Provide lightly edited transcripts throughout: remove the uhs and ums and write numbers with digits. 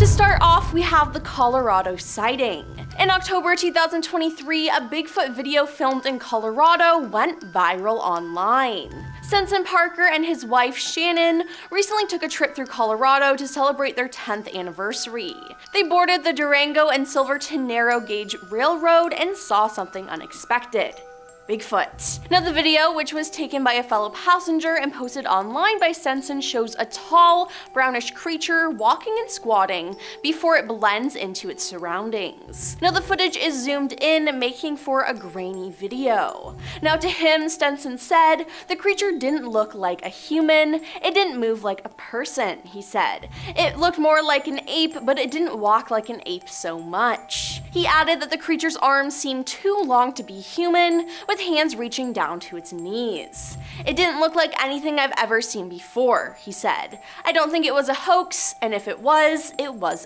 To start off, we have the Colorado sighting. In October 2023, a Bigfoot video filmed in Colorado went viral online. Sensen Parker and his wife Shannon recently took a trip through Colorado to celebrate their 10th anniversary. They boarded the Durango and Silverton narrow gauge railroad and saw something unexpected. Bigfoot. Now the video, which was taken by a fellow passenger and posted online by Sensen, shows a tall, brownish creature walking and squatting before it blends into its surroundings. Now the footage is zoomed in, making for a grainy video. Now to him, Sensen said, the creature didn't look like a human, it didn't move like a person, he said. It looked more like an ape, but it didn't walk like an ape so much. He added that the creature's arms seemed too long to be human, with hands reaching down to its knees. It didn't look like anything I've ever seen before, he said. I don't think it was a hoax, and if it was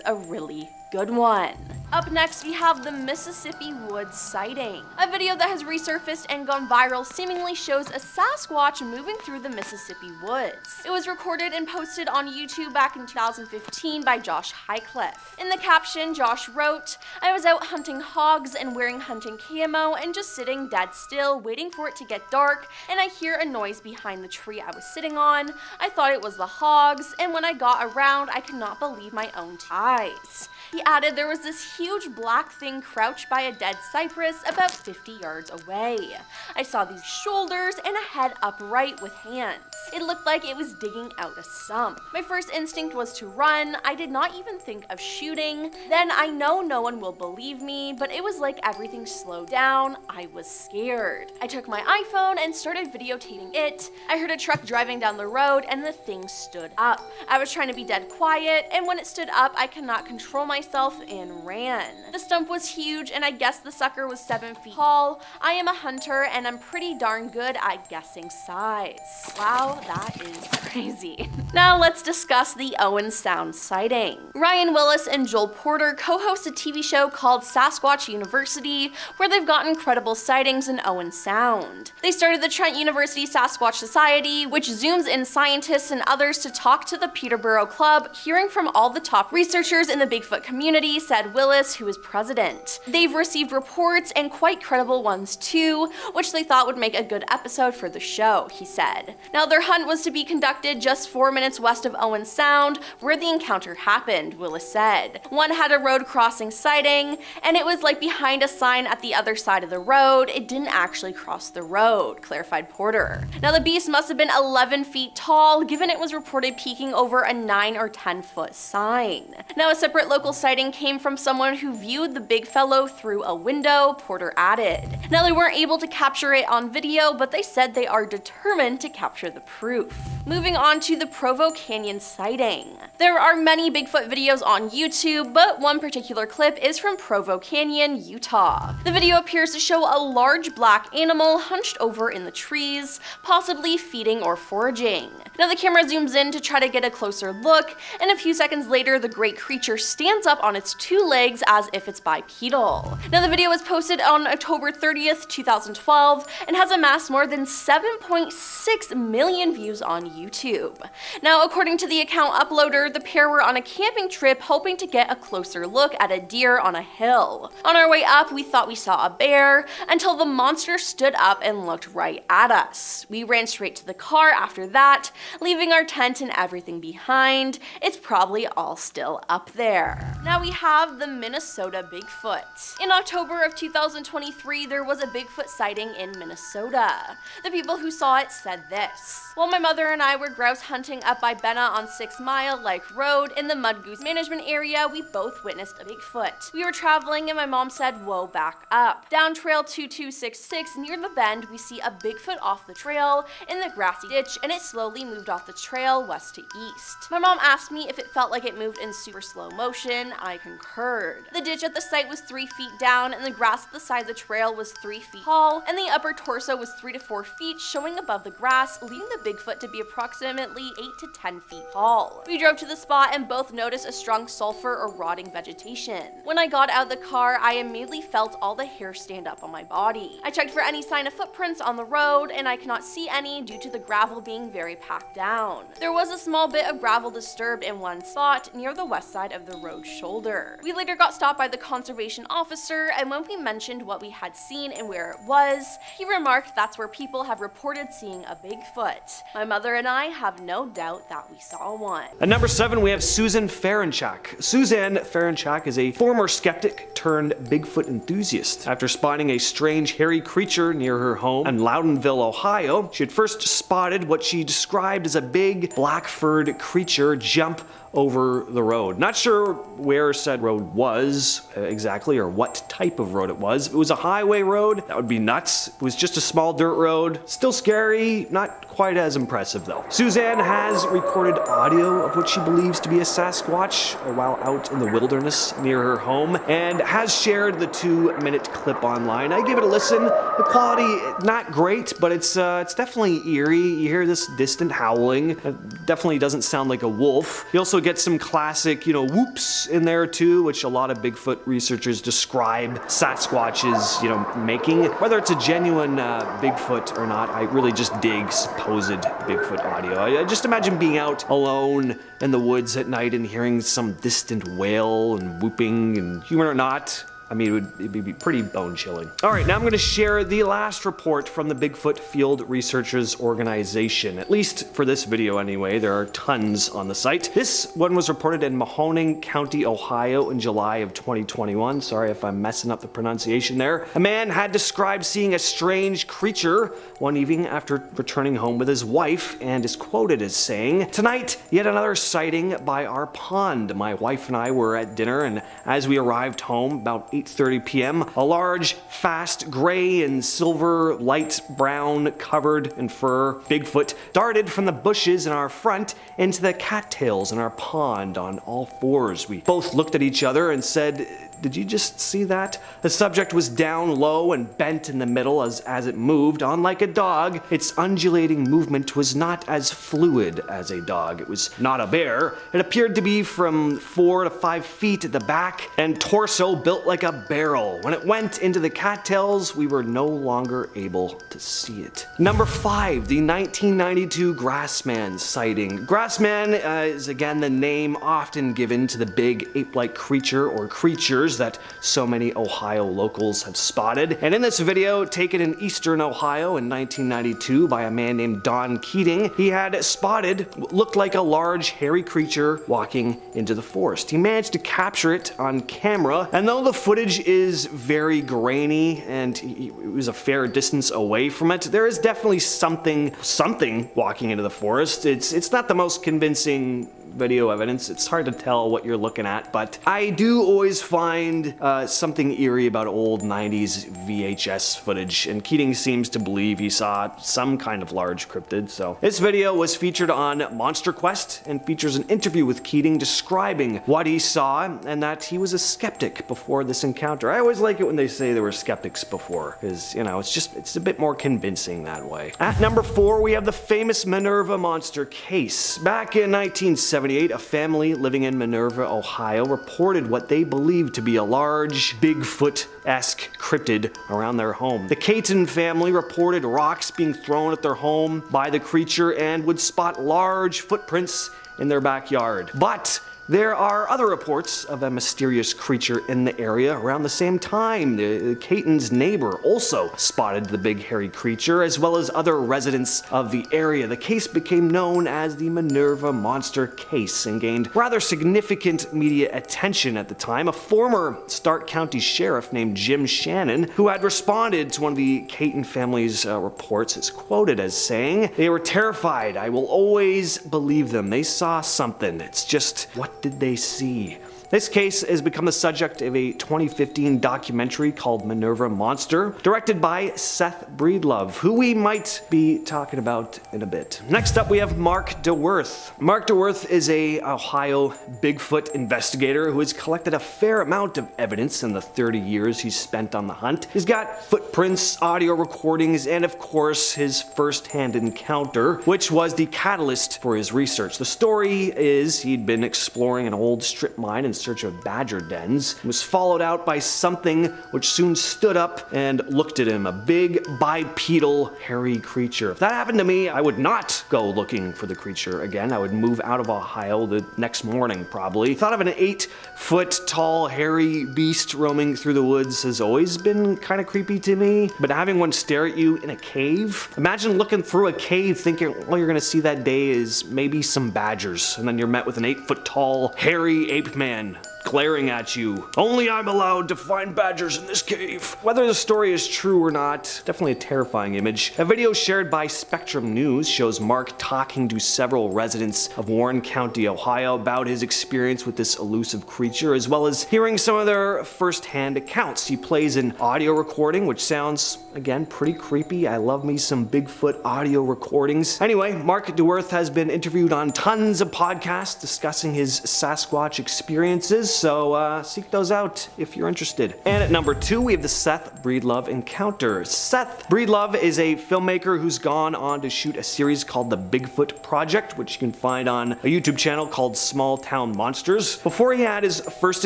a really good one. Up next, we have the Mississippi Woods sighting. A video that has resurfaced and gone viral seemingly shows a Sasquatch moving through the Mississippi woods. It was recorded and posted on YouTube back in 2015 by Josh Highcliffe. In the caption, Josh wrote, "I was out hunting hogs and wearing hunting camo and just sitting dead still waiting for it to get dark, and I hear a noise behind the tree I was sitting on. I thought it was the hogs, and when I got around, I could not believe my own eyes." He added there was this huge black thing crouched by a dead cypress about 50 yards away. I saw these shoulders and a head upright with hands. It looked like it was digging out a sump. My first instinct was to run. I did not even think of shooting. Then I know no one will believe me, but it was like everything slowed down. I was scared. I took my iPhone and started videotaping it. I heard a truck driving down the road and the thing stood up. I was trying to be dead quiet, and when it stood up, I could not control myself and ran. The stump was huge, and I guess the sucker was 7 feet tall. I am a hunter, and I'm pretty darn good at guessing size. Wow, that is crazy. Now let's discuss the Owen Sound sighting. Ryan Willis and Joel Porter co-host a TV show called Sasquatch University, where they've got incredible sightings in Owen Sound. They started the Trent University Sasquatch Society, which zooms in scientists and others to talk to the Peterborough Club, hearing from all the top researchers in the Bigfoot community, said Willis, who is president. They've received reports, and quite credible ones too, which they thought would make a good episode for the show, he said. Now their hunt was to be conducted just 4 minutes west of Owen Sound, where the encounter happened, Willis said. One had a road crossing sighting, and it was like behind a sign at the other side of the road. It didn't actually cross the road, clarified Porter. Now the beast must have been 11 feet tall, given it was reported peeking over a 9 or 10 foot sign. Now a separate local sighting came from someone who viewed the big fellow through a window, Porter added. Now they weren't able to capture it on video, but they said they are determined to capture the proof. Moving on to the Provo Canyon sighting. There are many Bigfoot videos on YouTube, but one particular clip is from Provo Canyon, Utah. The video appears to show a large black animal hunched over in the trees, possibly feeding or foraging. Now the camera zooms in to try to get a closer look, and a few seconds later the great creature stands up on its 2 legs as if it's bipedal. Now the video was posted on October 30th, 2012, and has amassed more than 7.6 million views on YouTube. Now according to the account uploader, the pair were on a camping trip hoping to get a closer look at a deer on a hill. On our way up, we thought we saw a bear, until the monster stood up and looked right at us. We ran straight to the car after that, leaving our tent and everything behind. It's probably all still up there. Now we have the Minnesota Bigfoot. In October of 2023, there was a Bigfoot sighting in Minnesota. The people who saw it said this: "While my mother and I were grouse hunting up by Benna on 6 Mile Lake Road in the Mud Goose Management area, we both witnessed a Bigfoot. We were traveling and my mom said, 'Whoa, back up.' Down trail 2266 near the bend, we see a Bigfoot off the trail in the grassy ditch, and it slowly moved off the trail west to east. My mom asked me if it felt like it moved in super slow motion. I concurred. The ditch at the site was 3 feet down, and the grass at the side of the trail was 3 feet tall, and the upper torso was 3 to 4 feet showing above the grass, leading the Bigfoot to be approximately 8 to 10 feet tall. We drove to to the spot and both noticed a strong sulfur or rotting vegetation. When I got out of the car, I immediately felt all the hair stand up on my body. I checked for any sign of footprints on the road, and I cannot see any due to the gravel being very packed down. There was a small bit of gravel disturbed in one spot near the west side of the road shoulder. We later got stopped by the conservation officer, and when we mentioned what we had seen and where it was, he remarked that's where people have reported seeing a Bigfoot. My mother and I have no doubt that we saw one. At number 7, we have Susan Ferenchak. Suzanne Ferenchak is a former skeptic turned Bigfoot enthusiast. After spotting a strange hairy creature near her home in Loudonville, Ohio, she had first spotted what she described as a big black-furred creature jump over the road. Not sure where said road was exactly or what type of road it was. If it was a highway road, that would be nuts. It was just a small dirt road. Still scary, not quite as impressive though. Suzanne has recorded audio of what she believes to be a Sasquatch while out in the wilderness near her home and has shared the 2-minute clip online. I give it a listen. The quality, not great, but it's definitely eerie. You hear this distant howling. It definitely doesn't sound like a wolf. You also get some classic, whoops in there too, which a lot of Bigfoot researchers describe Sasquatches, making. Whether it's a genuine Bigfoot or not, I really just dig supposed Bigfoot audio. I just imagine being out alone in the woods at night and hearing some distant wail and whooping, and human or not, I mean, it'd be pretty bone-chilling. All right, now I'm going to share the last report from the Bigfoot Field Researchers Organization. At least for this video anyway, there are tons on the site. This one was reported in Mahoning County, Ohio in July of 2021. Sorry if I'm messing up the pronunciation there. A man had described seeing a strange creature one evening after returning home with his wife and is quoted as saying, "Tonight, yet another sighting by our pond. My wife and I were at dinner, and as we arrived home about 8:30 p.m., a large, fast, gray and silver, light brown, covered in fur Bigfoot darted from the bushes in our front into the cattails in our pond on all fours. We both looked at each other and said, 'Did you just see that?' The subject was down low and bent in the middle as it moved. Unlike a dog, its undulating movement was not as fluid as a dog. It was not a bear. It appeared to be from 4 to 5 feet at the back and torso built like a barrel. When it went into the cattails, we were no longer able to see it." Number 5, the 1992 Grassman sighting. Grassman is again the name often given to the big ape-like creature or creatures that so many Ohio locals have spotted. And in this video, taken in eastern Ohio in 1992 by a man named Don Keating, he had spotted what looked like a large hairy creature walking into the forest. He managed to capture it on camera, and though the footage is very grainy and he was a fair distance away from it, there is definitely something walking into the forest. It's not the most convincing video evidence. It's hard to tell what you're looking at, but I do always find something eerie about old 90s VHS footage, and Keating seems to believe he saw some kind of large cryptid. So this video was featured on Monster Quest and features an interview with Keating describing what he saw and that he was a skeptic before this encounter. I always like it when they say they were skeptics before, because it's a bit more convincing that way. At number 4, we have the famous Minerva monster case. Back in 1978, a family living in Minerva, Ohio reported what they believed to be a large Bigfoot-esque cryptid around their home. The Caton family reported rocks being thrown at their home by the creature and would spot large footprints in their backyard. But there are other reports of a mysterious creature in the area around the same time. The Caton's neighbor also spotted the big hairy creature, as well as other residents of the area. The case became known as the Minerva Monster Case and gained rather significant media attention at the time. A former Stark County sheriff named Jim Shannon, who had responded to one of the Caton family's reports, is quoted as saying, "They were terrified. I will always believe them. They saw something. It's just, what What did they see? This case has become the subject of a 2015 documentary called Minerva Monster, directed by Seth Breedlove, who we might be talking about in a bit. Next up, we have Mark DeWerth. Mark DeWerth is a Ohio Bigfoot investigator who has collected a fair amount of evidence in the 30 years he's spent on the hunt. He's got footprints, audio recordings, and of course his first-hand encounter, which was the catalyst for his research. The story is he'd been exploring an old strip mine in search of badger dens, and was followed out by something which soon stood up and looked at him, a big bipedal hairy creature. If that happened to me, I would not go looking for the creature again. I would move out of Ohio the next morning probably. Thought of an 8-foot tall hairy beast roaming through the woods has always been kind of creepy to me, but having one stare at you in a cave, imagine looking through a cave thinking all you're gonna see that day is maybe some badgers, and then you're met with an 8-foot tall hairy ape man glaring at you. Only I'm allowed to find badgers in this cave. Whether the story is true or not, definitely a terrifying image. A video shared by Spectrum News shows Mark talking to several residents of Warren County, Ohio about his experience with this elusive creature, as well as hearing some of their first-hand accounts. He plays an audio recording, which sounds, again, pretty creepy. I love me some Bigfoot audio recordings. Anyway, Mark DeWerth has been interviewed on tons of podcasts discussing his Sasquatch experiences, so seek those out if you're interested. And at number 2, we have the Seth Breedlove encounter. Seth Breedlove is a filmmaker who's gone on to shoot a series called The Bigfoot Project, which you can find on a YouTube channel called Small Town Monsters. Before he had his first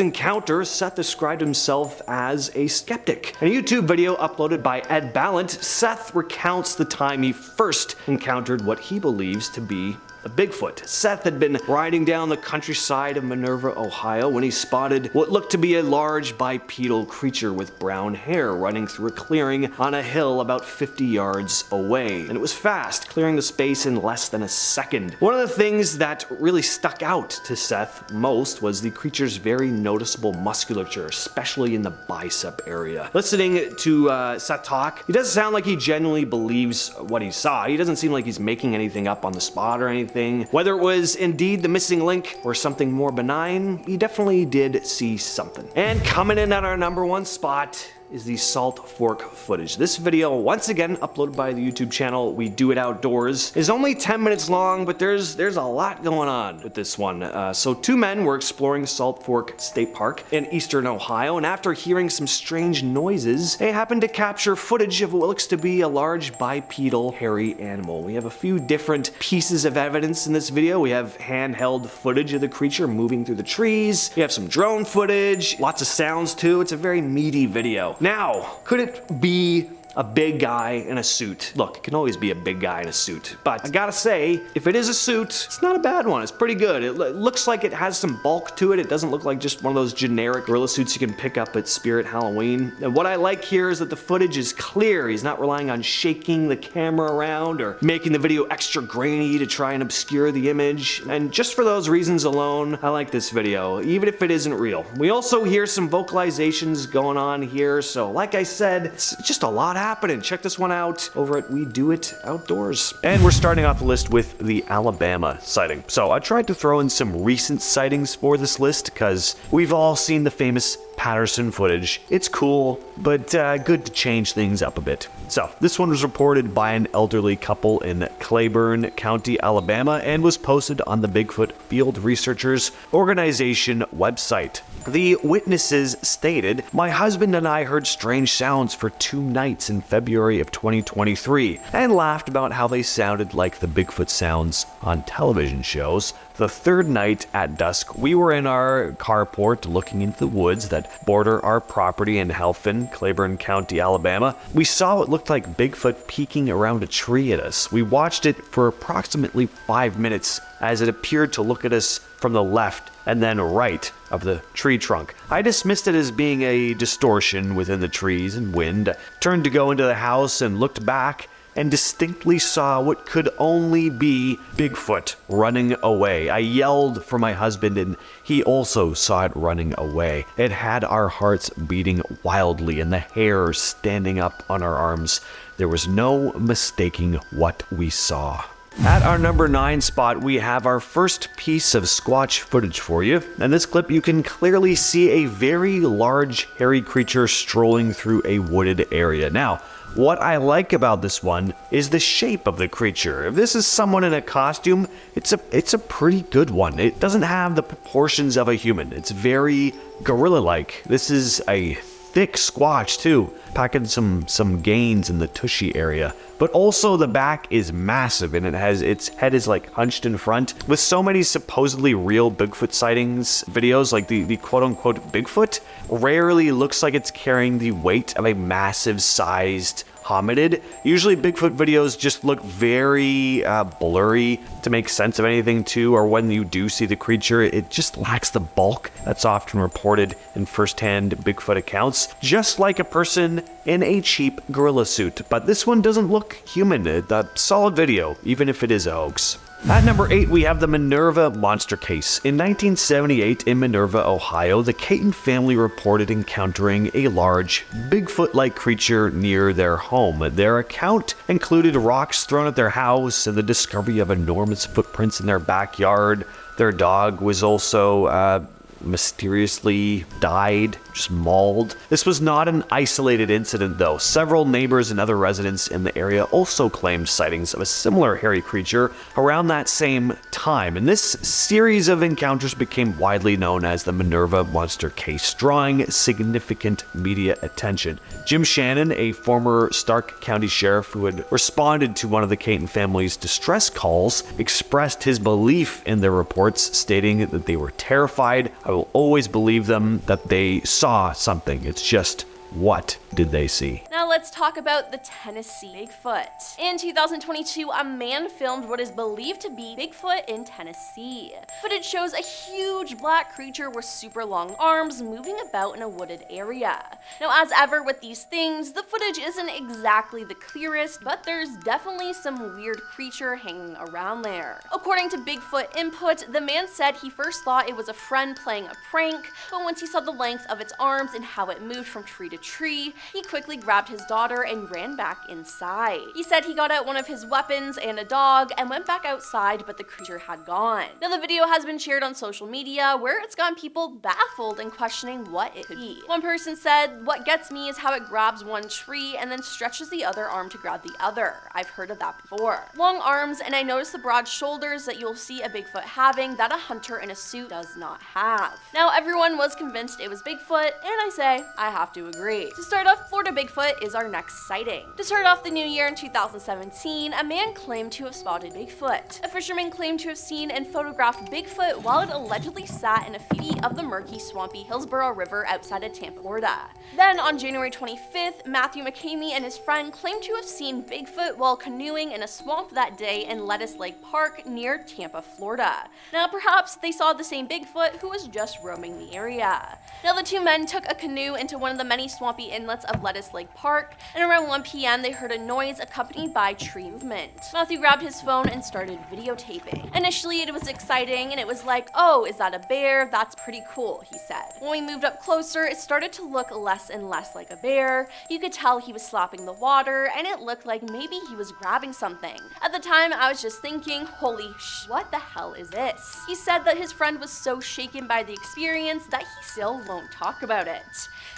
encounter, Seth described himself as a skeptic. In a YouTube video uploaded by Ed Ballant, Seth recounts the time he first encountered what he believes to be a Bigfoot. Seth had been riding down the countryside of Minerva, Ohio, when he spotted what looked to be a large bipedal creature with brown hair running through a clearing on a hill about 50 yards away. And it was fast, clearing the space in less than a second. One of the things that really stuck out to Seth most was the creature's very noticeable musculature, especially in the bicep area. Listening to Seth talk, he doesn't sound like he genuinely believes what he saw. He doesn't seem like he's making anything up on the spot or anything. Whether it was indeed the missing link or something more benign, he definitely did see something. And coming in at our number 1 spot is the Salt Fork footage. This video, once again uploaded by the YouTube channel We Do It Outdoors, is only 10 minutes long, but there's a lot going on with this one. So 2 men were exploring Salt Fork State Park in eastern Ohio, and after hearing some strange noises, they happened to capture footage of what looks to be a large bipedal hairy animal. We have a few different pieces of evidence in this video. We have handheld footage of the creature moving through the trees. We have some drone footage, lots of sounds too. It's a very meaty video. Now, could it be a big guy in a suit? Look, it can always be a big guy in a suit, but I gotta say, if it is a suit, it's not a bad one. It's pretty good. It looks like it has some bulk to it. It doesn't look like just one of those generic gorilla suits you can pick up at Spirit Halloween. And what I like here is that the footage is clear. He's not relying on shaking the camera around or making the video extra grainy to try and obscure the image. And just for those reasons alone, I like this video, even if it isn't real. We also hear some vocalizations going on here, so like I said, it's just a lot happening. Check this one out over at We Do It Outdoors. And we're starting off the list with the Alabama sighting. So I tried to throw in some recent sightings for this list because we've all seen the famous Patterson footage. It's cool, but good to change things up a bit. So this one was reported by an elderly couple in Claiborne County, Alabama, and was posted on the Bigfoot Field Researchers Organization website. The witnesses stated, "My husband and I heard strange sounds for 2 nights in February of 2023 and laughed about how they sounded like the Bigfoot sounds on television shows. The 3rd night at dusk, we were in our carport looking into the woods that border our property in Halphin, Claiborne County, Alabama. We saw what looked like Bigfoot peeking around a tree at us. We watched it for approximately 5 minutes as it appeared to look at us from the left and then right of the tree trunk. I dismissed it as being a distortion within the trees and wind, turned to go into the house and looked back and distinctly saw what could only be Bigfoot running away. I yelled for my husband and he also saw it running away. It had our hearts beating wildly and the hair standing up on our arms. There was no mistaking what we saw." At our number 9 spot, we have our first piece of Squatch footage for you. In this clip, you can clearly see a very large, hairy creature strolling through a wooded area. Now, what I like about this one is the shape of the creature. If this is someone in a costume, it's a pretty good one. It doesn't have the proportions of a human. It's very gorilla-like. This is a thick Squatch too, packing some gains in the tushy area. But also the back is massive and its head is like hunched in front. With so many supposedly real Bigfoot sightings videos, like the quote-unquote Bigfoot, rarely looks like it's carrying the weight of a massive sized hominid. Usually Bigfoot videos just look very blurry to make sense of anything too, or when you do see the creature, it just lacks the bulk that's often reported in first-hand Bigfoot accounts, just like a person in a cheap gorilla suit. But this one doesn't look human. A solid video, even if it is a hoax. At number 8, we have the Minerva monster case. In 1978, in Minerva, Ohio, the Caton family reported encountering a large, Bigfoot-like creature near their home. Their account included rocks thrown at their house and the discovery of enormous footprints in their backyard. Their dog was also mysteriously died, just mauled. This was not an isolated incident though. Several neighbors and other residents in the area also claimed sightings of a similar hairy creature around that same time, and this series of encounters became widely known as the Minerva monster case, drawing significant media attention. Jim Shannon, a former Stark County sheriff who had responded to one of the Caton family's distress calls, expressed his belief in their reports, stating that they were terrified. I will always believe them that they saw something. It's just, what did they see? Now let's talk about the Tennessee Bigfoot. In 2022, a man filmed what is believed to be Bigfoot in Tennessee. Footage shows a huge black creature with super long arms moving about in a wooded area. Now, as ever with these things, the footage isn't exactly the clearest, but there's definitely some weird creature hanging around there. According to Bigfoot Input, the man said he first thought it was a friend playing a prank, but once he saw the length of its arms and how it moved from tree to tree, he quickly grabbed his daughter and ran back inside. He said he got out one of his weapons and a dog and went back outside, but the creature had gone. Now the video has been shared on social media where it's gotten people baffled and questioning what it could be. One person said, "What gets me is how it grabs one tree and then stretches the other arm to grab the other. I've heard of that before. Long arms, and I noticed the broad shoulders that you'll see a Bigfoot having that a hunter in a suit does not have." Now everyone was convinced it was Bigfoot, and I say, I have to agree. To start off, Florida Bigfoot is our next sighting. To start off the new year in 2017, a man claimed to have spotted Bigfoot. A fisherman claimed to have seen and photographed Bigfoot while it allegedly sat in a feet of the murky, swampy Hillsborough River outside of Tampa, Florida. Then on January 25th, Matthew McCamey and his friend claimed to have seen Bigfoot while canoeing in a swamp that day in Lettuce Lake Park near Tampa, Florida. Now perhaps they saw the same Bigfoot who was just roaming the area. Now the two men took a canoe into one of the many swampy inlets of Lettuce Lake Park, and around 1 p.m. they heard a noise accompanied by tree movement. Matthew grabbed his phone and started videotaping. Initially it was exciting and it was like, "Oh, is that a bear? That's pretty cool," he said. When we moved up closer, it started to look less and less like a bear. You could tell he was slapping the water and it looked like maybe he was grabbing something. At the time I was just thinking, holy sh, what the hell is this? He said that his friend was so shaken by the experience that he still won't talk about it.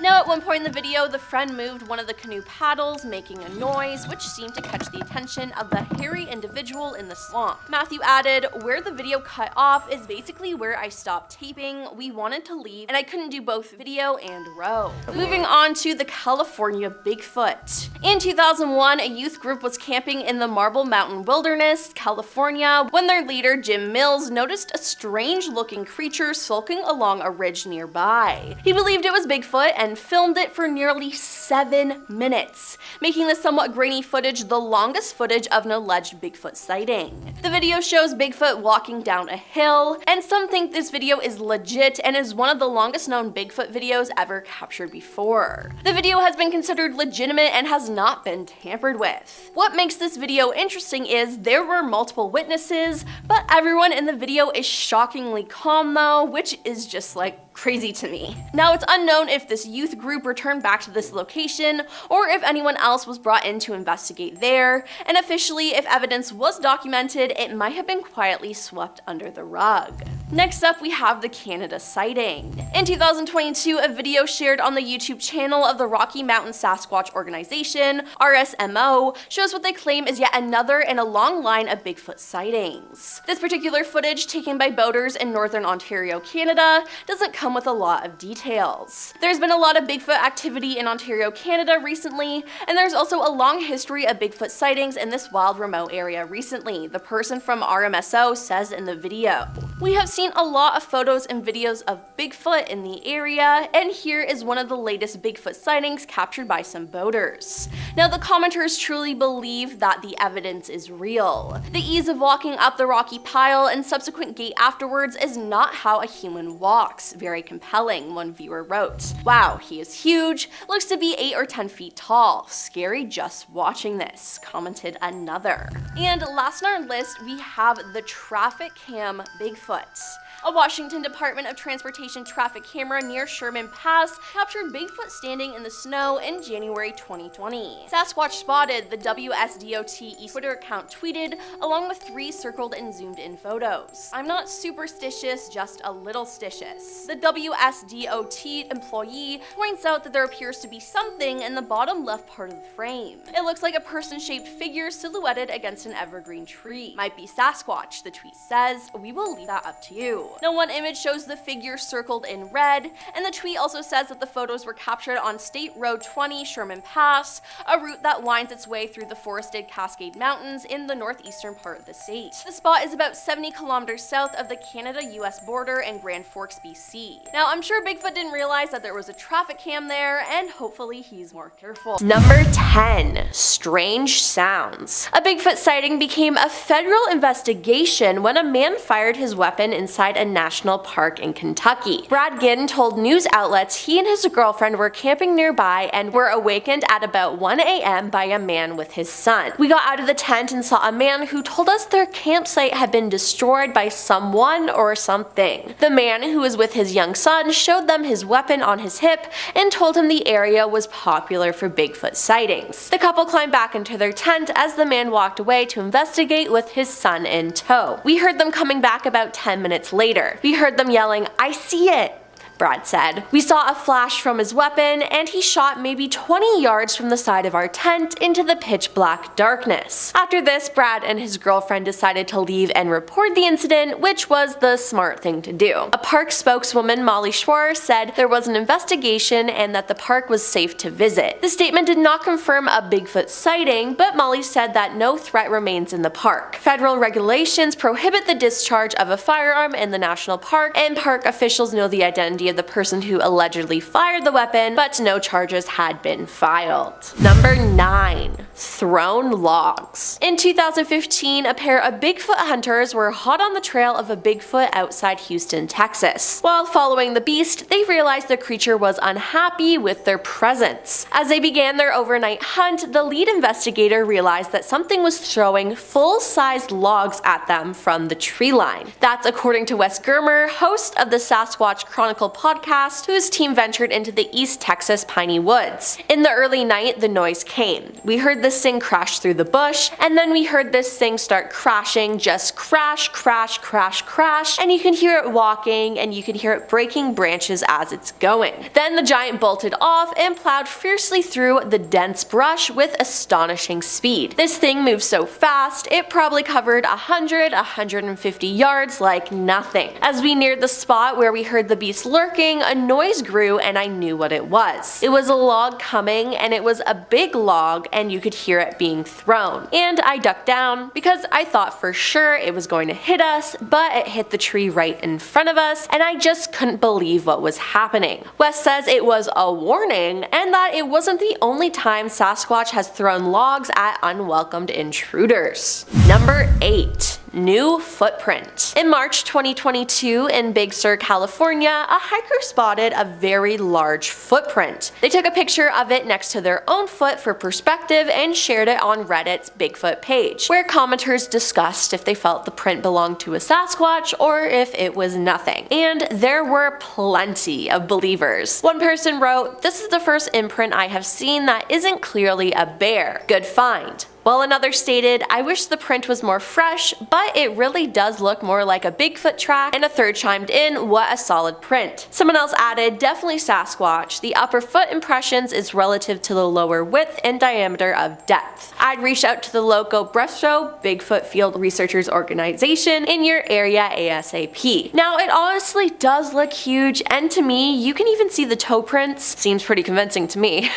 Now at one point in the video, the friend moved one of the canoe paddles, making a noise which seemed to catch the attention of the hairy individual in the swamp. Matthew added, "Where the video cut off is basically where I stopped taping. We wanted to leave and I couldn't do both video and row." Moving on to the California Bigfoot. In 2001, a youth group was camping in the Marble Mountain Wilderness, California, when their leader, Jim Mills, noticed a strange looking creature sulking along a ridge nearby. He believed it was Bigfoot and filmed it for nearly 7 minutes, making the somewhat grainy footage the longest footage of an alleged Bigfoot sighting. The video shows Bigfoot walking down a hill, and some think this video is legit and is one of the longest known Bigfoot videos ever captured before. The video has been considered legitimate and has not been tampered with. What makes this video interesting is there were multiple witnesses, but everyone in the video is shockingly calm though, which is just like, crazy to me. Now, it's unknown if this youth group returned back to this location or if anyone else was brought in to investigate there, and officially, if evidence was documented, it might have been quietly swept under the rug. Next up, we have the Canada sighting. In 2022, a video shared on the YouTube channel of the Rocky Mountain Sasquatch Organization, RSMO, shows what they claim is yet another in a long line of Bigfoot sightings. This particular footage, taken by boaters in northern Ontario, Canada, doesn't come with a lot of details. There's been a lot of Bigfoot activity in Ontario, Canada recently, and there's also a long history of Bigfoot sightings in this wild, remote area recently, the person from RMSO says in the video. We have seen a lot of photos and videos of Bigfoot in the area, and here is one of the latest Bigfoot sightings captured by some boaters. Now, the commenters truly believe that the evidence is real. The ease of walking up the rocky pile and subsequent gait afterwards is not how a human walks. Very compelling, one viewer wrote. Wow, he is huge, looks to be 8 or 10 feet tall. Scary just watching this, commented another. And last on our list, we have the traffic cam Bigfoot. A Washington Department of Transportation traffic camera near Sherman Pass captured Bigfoot standing in the snow in January 2020. Sasquatch spotted, the WSDOT Twitter account tweeted, along with 3 circled and zoomed in photos. I'm not superstitious, just a little stitious. The WSDOT employee points out that there appears to be something in the bottom left part of the frame. It looks like a person-shaped figure silhouetted against an evergreen tree. Might be Sasquatch, the tweet says. We will leave that up to you. Now, one image shows the figure circled in red, and the tweet also says that the photos were captured on State Road 20 Sherman Pass, a route that winds its way through the forested Cascade Mountains in the northeastern part of the state. The spot is about 70 kilometers south of the Canada-US border in Grand Forks, BC. Now, I'm sure Bigfoot didn't realize that there was a traffic cam there, and hopefully he's more careful. Number 10. Strange sounds. A Bigfoot sighting became a federal investigation when a man fired his weapon inside a national park in Kentucky. Brad Ginn told news outlets he and his girlfriend were camping nearby and were awakened at about 1 a.m. by a man with his son. We got out of the tent and saw a man who told us their campsite had been destroyed by someone or something. The man, who was with his young son, showed them his weapon on his hip and told him the area was popular for Bigfoot sightings. The couple climbed back into their tent as the man walked away to investigate with his son in tow. We heard them coming back about 10 minutes later. We heard them yelling, "I see it," Brad said. We saw a flash from his weapon, and he shot maybe 20 yards from the side of our tent into the pitch black darkness. After this, Brad and his girlfriend decided to leave and report the incident, which was the smart thing to do. A park spokeswoman, Molly Schwarr, said there was an investigation and that the park was safe to visit. The statement did not confirm a Bigfoot sighting, but Molly said that no threat remains in the park. Federal regulations prohibit the discharge of a firearm in the national park, and park officials know the identity of the person who allegedly fired the weapon, but no charges had been filed. Number 9. Thrown logs. In 2015, a pair of Bigfoot hunters were hot on the trail of a Bigfoot outside Houston, Texas. While following the beast, they realized the creature was unhappy with their presence. As they began their overnight hunt, the lead investigator realized that something was throwing full-sized logs at them from the tree line. That's according to Wes Germer, host of the Sasquatch Chronicle podcast, whose team ventured into the East Texas piney woods. In the early night, the noise came. We heard this thing crash through the bush, and then we heard this thing start crashing, just crash, crash, crash, crash, and you can hear it walking, and you can hear it breaking branches as it's going. Then the giant bolted off and plowed fiercely through the dense brush with astonishing speed. This thing moved so fast, it probably covered 150 yards like nothing. As we neared the spot where we heard the beast lurking, a noise grew and I knew what it was. It was a log coming, and it was a big log, and you could hear it being thrown. And I ducked down because I thought for sure it was going to hit us, but it hit the tree right in front of us, and I just couldn't believe what was happening. Wes says it was a warning, and that it wasn't the only time Sasquatch has thrown logs at unwelcomed intruders. Number 8. new footprint. In March 2022, in Big Sur, California, a hiker spotted a very large footprint. They took a picture of it next to their own foot for perspective and shared it on Reddit's Bigfoot page, where commenters discussed if they felt the print belonged to a Sasquatch or if it was nothing. And there were plenty of believers. One person wrote, "This is the first imprint I have seen that isn't clearly a bear. Good find." While another stated, "I wish the print was more fresh, but it really does look more like a Bigfoot track," and a third chimed in, "What a solid print." Someone else added, "Definitely Sasquatch. The upper foot impressions is relative to the lower width and diameter of depth." I'd reach out to the local Bresto Bigfoot Field Researchers Organization in your area ASAP. Now, it honestly does look huge, and to me, you can even see the toe prints. Seems pretty convincing to me.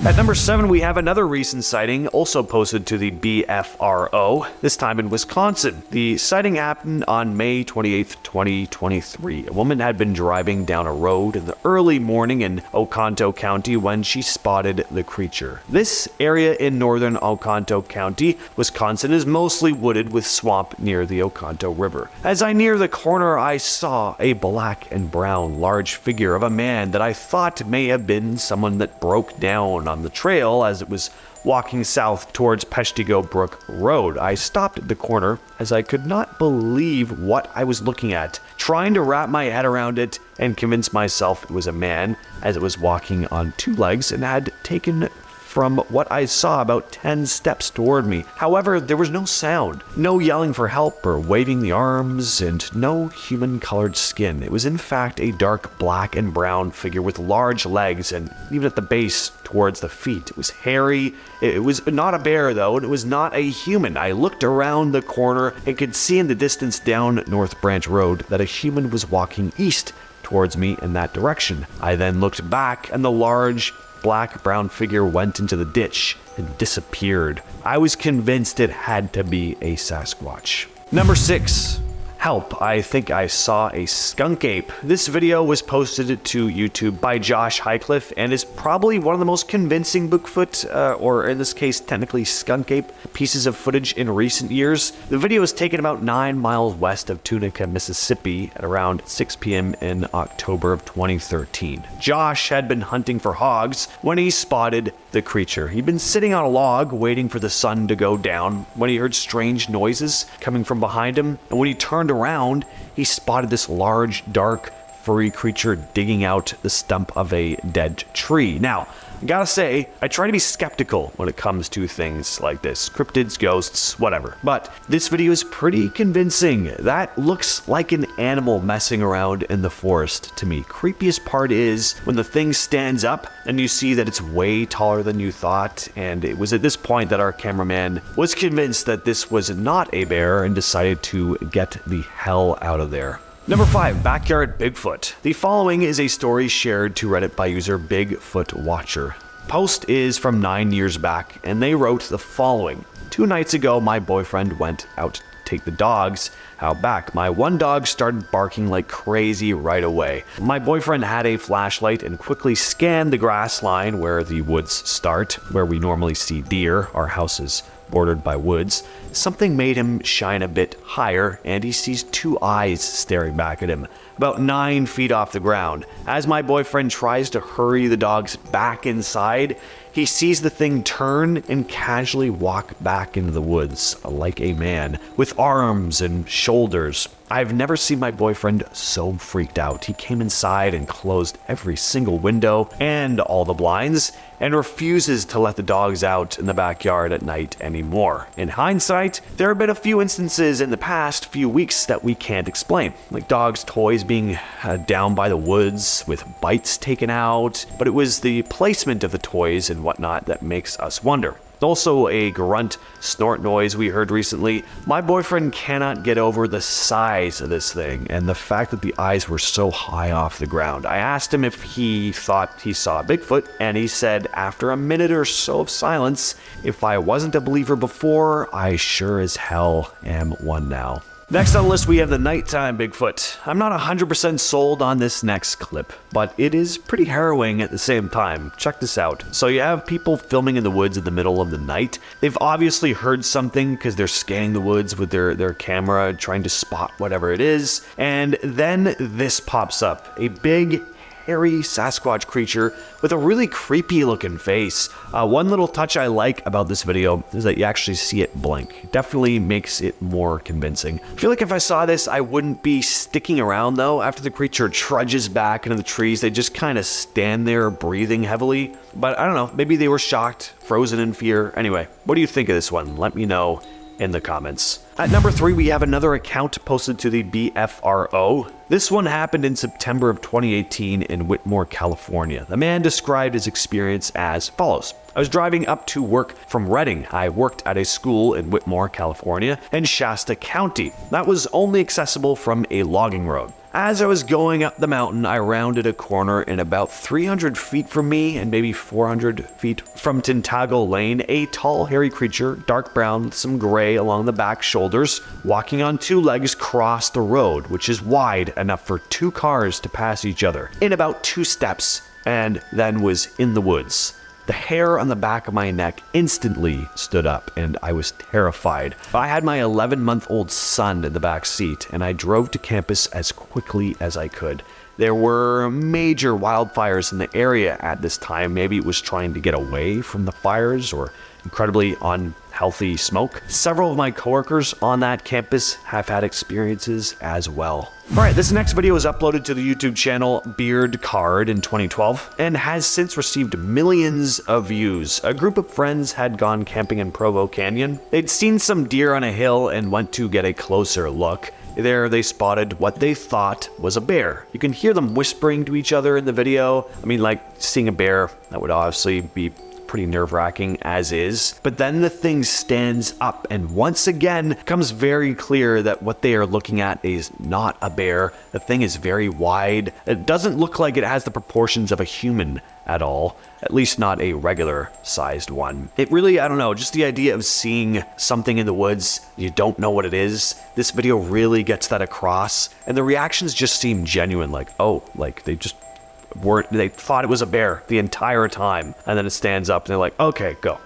At number 7, we have another recent sighting, also posted to the BFRO, this time in Wisconsin. The sighting happened on May 28th, 2023. A woman had been driving down a road in the early morning in Oconto County when she spotted the creature. This area in northern Oconto County, Wisconsin, is mostly wooded with swamp near the Oconto River. As I near the corner, I saw a black and brown large figure of a man that I thought may have been someone that broke down on the trail as it was walking south towards Peshtigo Brook Road. I stopped at the corner as I could not believe what I was looking at, trying to wrap my head around it and convince myself it was a man as it was walking on two legs and had taken from what I saw about 10 steps toward me. However, there was no sound, no yelling for help or waving the arms, and no human-colored skin. It was in fact a dark black and brown figure with large legs and even at the base towards the feet. It was hairy. It was not a bear though, and it was not a human. I looked around the corner and could see in the distance down North Branch Road that a human was walking east towards me in that direction. I then looked back and the large black-brown figure went into the ditch and disappeared. I was convinced it had to be a Sasquatch. Number 6. Help, I think I saw a skunk ape. This video was posted to YouTube by Josh Highcliffe and is probably one of the most convincing Bigfoot, or in this case technically skunk ape, pieces of footage in recent years. The video was taken about 9 miles west of Tunica, Mississippi at around 6 p.m. in October of 2013. Josh had been hunting for hogs when he spotted the creature. He'd been sitting on a log waiting for the sun to go down when he heard strange noises coming from behind him, and when he turned around, he spotted this large, dark, furry creature digging out the stump of a dead tree. Now, I gotta say, I try to be skeptical when it comes to things like this. Cryptids, ghosts, whatever. But this video is pretty convincing. That looks like an animal messing around in the forest to me. Creepiest part is when the thing stands up and you see that it's way taller than you thought, and it was at this point that our cameraman was convinced that this was not a bear and decided to get the hell out of there. Number 5, Backyard Bigfoot. The following is a story shared to Reddit by user Bigfoot Watcher. Post is from 9 years back, and they wrote the following. 2 nights ago, my boyfriend went out to take the dogs out back. My one dog started barking like crazy right away. My boyfriend had a flashlight and quickly scanned the grass line where the woods start, where we normally see deer. Our house is bordered by woods. Something made him shine a bit higher, and he sees 2 eyes staring back at him, about 9 feet off the ground. As my boyfriend tries to hurry the dogs back inside, he sees the thing turn and casually walk back into the woods, like a man, with arms and shoulders. I've never seen my boyfriend so freaked out. He came inside and closed every single window and all the blinds, and refuses to let the dogs out in the backyard at night anymore. In hindsight, there have been a few instances in the past few weeks that we can't explain, like dogs' toys being down by the woods with bites taken out, but it was the placement of the toys and whatnot that makes us wonder. Also a grunt snort noise we heard recently. My boyfriend cannot get over the size of this thing and the fact that the eyes were so high off the ground. I asked him if he thought he saw Bigfoot, and he said after a minute or so of silence, if I wasn't a believer before, I sure as hell am one now. Next on the list, we have the nighttime Bigfoot. I'm not 100% sold on this next clip, but it is pretty harrowing at the same time. Check this out. So you have people filming in the woods in the middle of the night. They've obviously heard something because they're scanning the woods with their camera, trying to spot whatever it is. And then this pops up. A big, hairy Sasquatch creature with a really creepy looking face. One little touch I like about this video is that you actually see it blink. It definitely makes it more convincing. I feel like if I saw this, I wouldn't be sticking around though. After the creature trudges back into the trees, they just kind of stand there breathing heavily. But I don't know, maybe they were shocked, frozen in fear. Anyway, what do you think of this one? Let me know in the comments. At number 3, we have another account posted to the BFRO. This one happened in September of 2018 in Whitmore, California. The man described his experience as follows. I was driving up to work from Redding. I worked at a school in Whitmore, California, in Shasta County. That was only accessible from a logging road. As I was going up the mountain, I rounded a corner, and about 300 feet from me and maybe 400 feet from Tintago Lane, a tall, hairy creature, dark brown with some gray along the back shoulders, walking on 2 legs, crossed the road, which is wide enough for 2 cars to pass each other, in about 2 steps, and then was in the woods. The hair on the back of my neck instantly stood up, and I was terrified. I had my 11-month-old son in the back seat, and I drove to campus as quickly as I could. There were major wildfires in the area at this time. Maybe it was trying to get away from the fires or incredibly unhealthy smoke. Several of my coworkers on that campus have had experiences as well. Alright, this next video was uploaded to the YouTube channel Beard Card in 2012 and has since received millions of views. A group of friends had gone camping in Provo Canyon. They'd seen some deer on a hill and went to get a closer look. There they spotted what they thought was a bear. You can hear them whispering to each other in the video. I mean, like seeing a bear, that would obviously be pretty nerve-wracking as is. But then the thing stands up, and once again becomes very clear that what they are looking at is not a bear. The thing is very wide. It doesn't look like it has the proportions of a human at all, at least not a regular sized one. It really, I don't know, just the idea of seeing something in the woods, you don't know what it is. This video really gets that across, and the reactions just seem genuine, like, oh, like they thought it was a bear the entire time, and then it stands up and they're like, okay, go.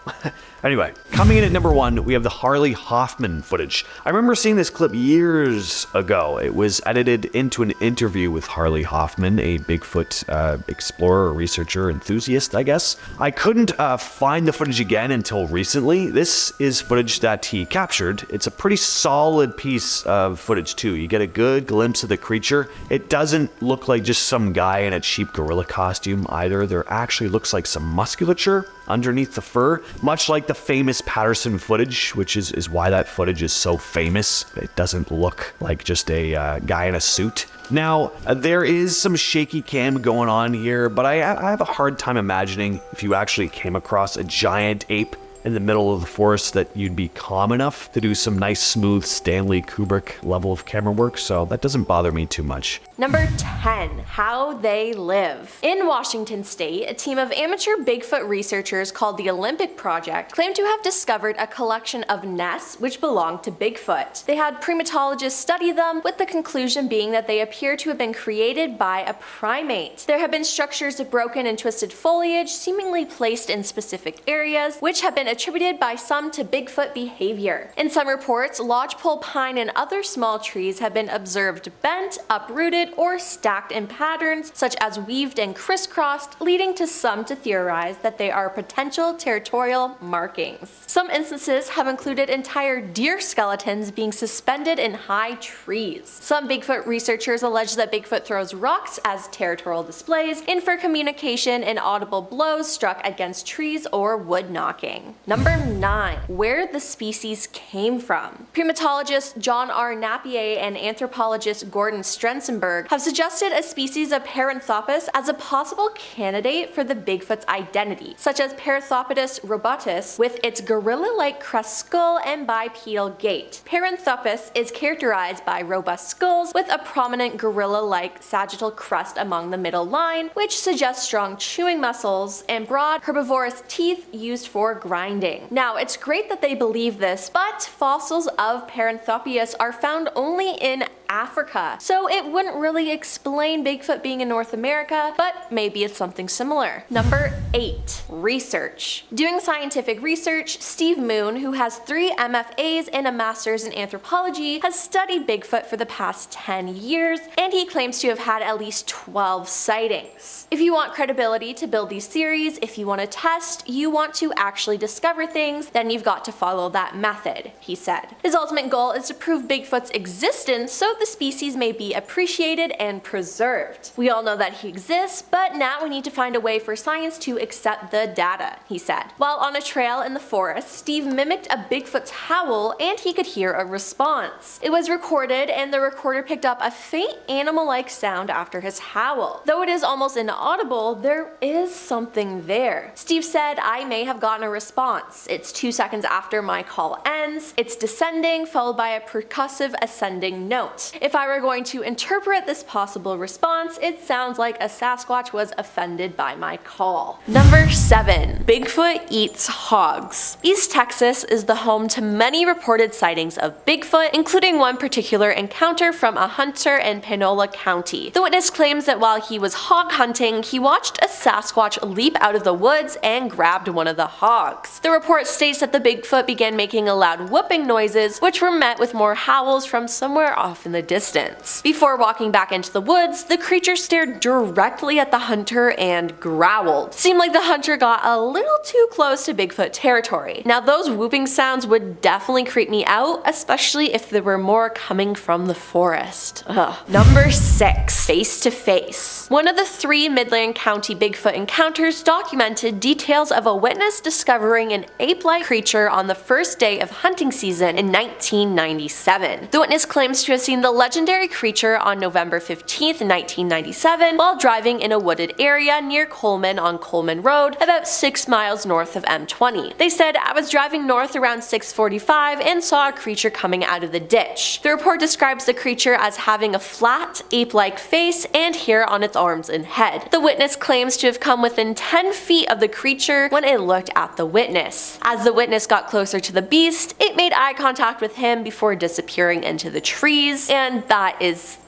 Anyway, coming in at number 1, we have the Harley Hoffman footage. I remember seeing this clip years ago. It was edited into an interview with Harley Hoffman, a Bigfoot explorer, researcher, enthusiast, I guess. I couldn't find the footage again until recently. This is footage that he captured. It's a pretty solid piece of footage too. You get a good glimpse of the creature. It doesn't look like just some guy in a cheap gorilla costume either. There actually looks like some musculature underneath the fur, much like the famous Patterson footage, which is why that footage is so famous. It doesn't look like just a guy in a suit. Now, there is some shaky cam going on here, but I have a hard time imagining if you actually came across a giant ape in the middle of the forest that you'd be calm enough to do some nice smooth Stanley Kubrick level of camera work, so that doesn't bother me too much. Number 10, how they live. In Washington state, a team of amateur Bigfoot researchers called the Olympic Project claimed to have discovered a collection of nests which belonged to Bigfoot. They had primatologists study them, with the conclusion being that they appear to have been created by a primate. There have been structures of broken and twisted foliage seemingly placed in specific areas, which have been attributed by some to Bigfoot behavior. In some reports, lodgepole pine and other small trees have been observed bent, uprooted, or stacked in patterns such as weaved and crisscrossed, leading to some to theorize that they are potential territorial markings. Some instances have included entire deer skeletons being suspended in high trees. Some Bigfoot researchers allege that Bigfoot throws rocks as territorial displays, and for communication and audible blows struck against trees or wood knocking. Number 9. Where the species came from. Primatologist John R. Napier and anthropologist Gordon Strensenberg have suggested a species of Paranthropus as a possible candidate for the Bigfoot's identity, such as Paranthropus robutus with its gorilla-like crest skull and bipedal gait. Paranthropus is characterized by robust skulls with a prominent gorilla-like sagittal crest among the middle line, which suggests strong chewing muscles and broad herbivorous teeth used for grinding. finding. Now, it's great that they believe this, but fossils of Paranthropus are found only in Africa, so it wouldn't really explain Bigfoot being in North America, but maybe it's something similar. Number 8. Research. Doing scientific research, Steve Moon, who has 3 MFAs and a master's in anthropology, has studied Bigfoot for the past 10 years, and he claims to have had at least 12 sightings. If you want credibility to build these theories, if you want to test, you want to actually discover things, then you've got to follow that method, he said. His ultimate goal is to prove Bigfoot's existence so the species may be appreciated and preserved. We all know that he exists, but now we need to find a way for science to accept the data, he said. While on a trail in the forest, Steve mimicked a Bigfoot's howl and he could hear a response. It was recorded and the recorder picked up a faint animal-like sound after his howl. Though it is almost inaudible, there is something there. Steve said, "I may have gotten a response. It's 2 seconds after my call ends. It's descending, followed by a percussive ascending note. If I were going to interpret this possible response, it sounds like a Sasquatch was offended by my call." Number 7. Bigfoot eats hogs. East Texas is the home to many reported sightings of Bigfoot, including one particular encounter from a hunter in Panola County. The witness claims that while he was hog hunting, he watched a Sasquatch leap out of the woods and grabbed one of the hogs. The report states that the Bigfoot began making loud whooping noises, which were met with more howls from somewhere off in the distance. Before walking back into the woods, the creature stared directly at the hunter and growled. Seemed like the hunter got a little too close to Bigfoot territory. Now those whooping sounds would definitely creep me out, especially if there were more coming from the forest. Ugh. Number 6. Face to face. One of the 3 Midland County Bigfoot encounters documented details of a witness discovering an ape-like creature on the first day of hunting season in 1997. The witness claims to have seen the legendary creature on November 15th, 1997 while driving in a wooded area near Coleman on Coleman Road, about 6 miles north of M20. They said, "I was driving north around 6:45 and saw a creature coming out of the ditch." The report describes the creature as having a flat, ape-like face and hair on its arms and head. The witness claims to have come within 10 feet of the creature when it looked at the witness. As the witness got closer to the beast, it made eye contact with him before disappearing into the trees, and that is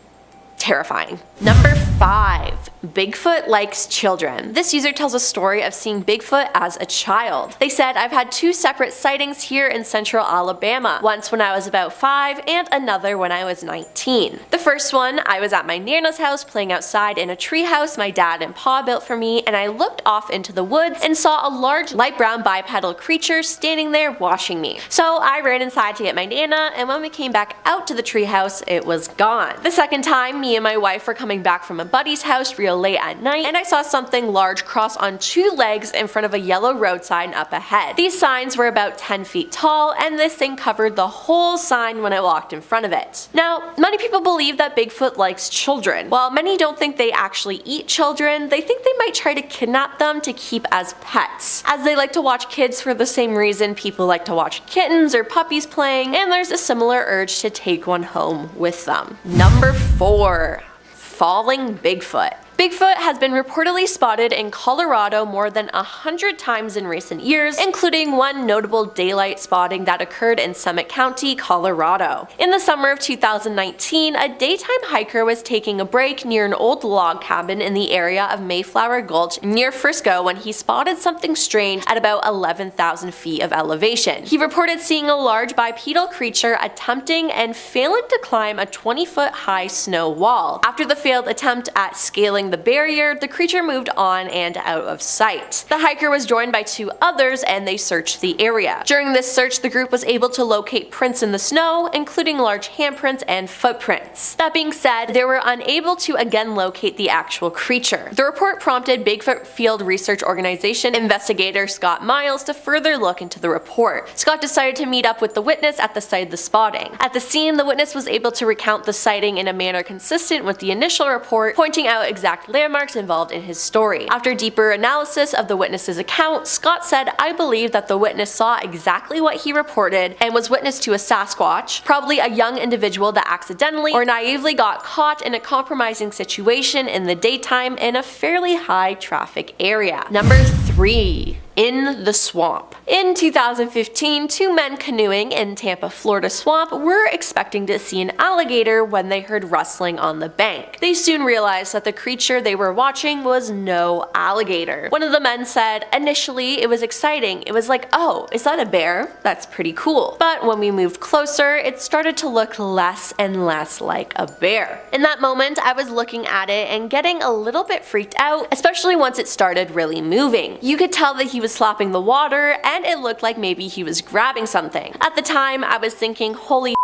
terrifying. Number 5. Bigfoot likes children. This user tells a story of seeing Bigfoot as a child. They said, "I've had 2 separate sightings here in central Alabama, once when I was about 5 and another when I was 19. The first one, I was at my Nana's house playing outside in a treehouse my dad and Pa built for me, and I looked off into the woods and saw a large light brown bipedal creature standing there watching me. So I ran inside to get my Nana, and when we came back out to the treehouse, it was gone. The second time, me and my wife were coming back from a buddy's house real late at night, and I saw something large cross on 2 legs in front of a yellow road sign up ahead. These signs were about 10 feet tall, and this thing covered the whole sign when I walked in front of it." Now, many people believe that Bigfoot likes children. While many don't think they actually eat children, they think they might try to kidnap them to keep as pets, as they like to watch kids for the same reason people like to watch kittens or puppies playing, and there's a similar urge to take one home with them. Number 4. Falling Bigfoot. Bigfoot has been reportedly spotted in Colorado more than 100 times in recent years, including one notable daylight spotting that occurred in Summit County, Colorado. In the summer of 2019, a daytime hiker was taking a break near an old log cabin in the area of Mayflower Gulch near Frisco when he spotted something strange at about 11,000 feet of elevation. He reported seeing a large bipedal creature attempting and failing to climb a 20-foot high snow wall. After the failed attempt at scaling the barrier, the creature moved on and out of sight. The hiker was joined by 2 others and they searched the area. During this search, the group was able to locate prints in the snow, including large handprints and footprints. That being said, they were unable to again locate the actual creature. The report prompted Bigfoot Field Research Organization investigator Scott Miles to further look into the report. Scott decided to meet up with the witness at the site of the spotting. At the scene, the witness was able to recount the sighting in a manner consistent with the initial report, pointing out exact landmarks involved in his story. After deeper analysis of the witness's account, Scott said, "I believe that the witness saw exactly what he reported and was witness to a Sasquatch, probably a young individual that accidentally or naively got caught in a compromising situation in the daytime in a fairly high traffic area." Number 3. in the swamp. In 2015, two men canoeing in Tampa, Florida swamp were expecting to see an alligator when they heard rustling on the bank. They soon realized that the creature they were watching was no alligator. One of the men said, initially it was exciting. It was like, oh, is that a bear? That's pretty cool. But when we moved closer, it started to look less and less like a bear. In that moment, I was looking at it and getting a little bit freaked out, especially once it started really moving. You could tell that he was slapping the water, and it looked like maybe he was grabbing something. At the time, I was thinking, holy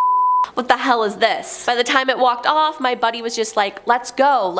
what the hell is this? By the time it walked off, my buddy was just like, let's go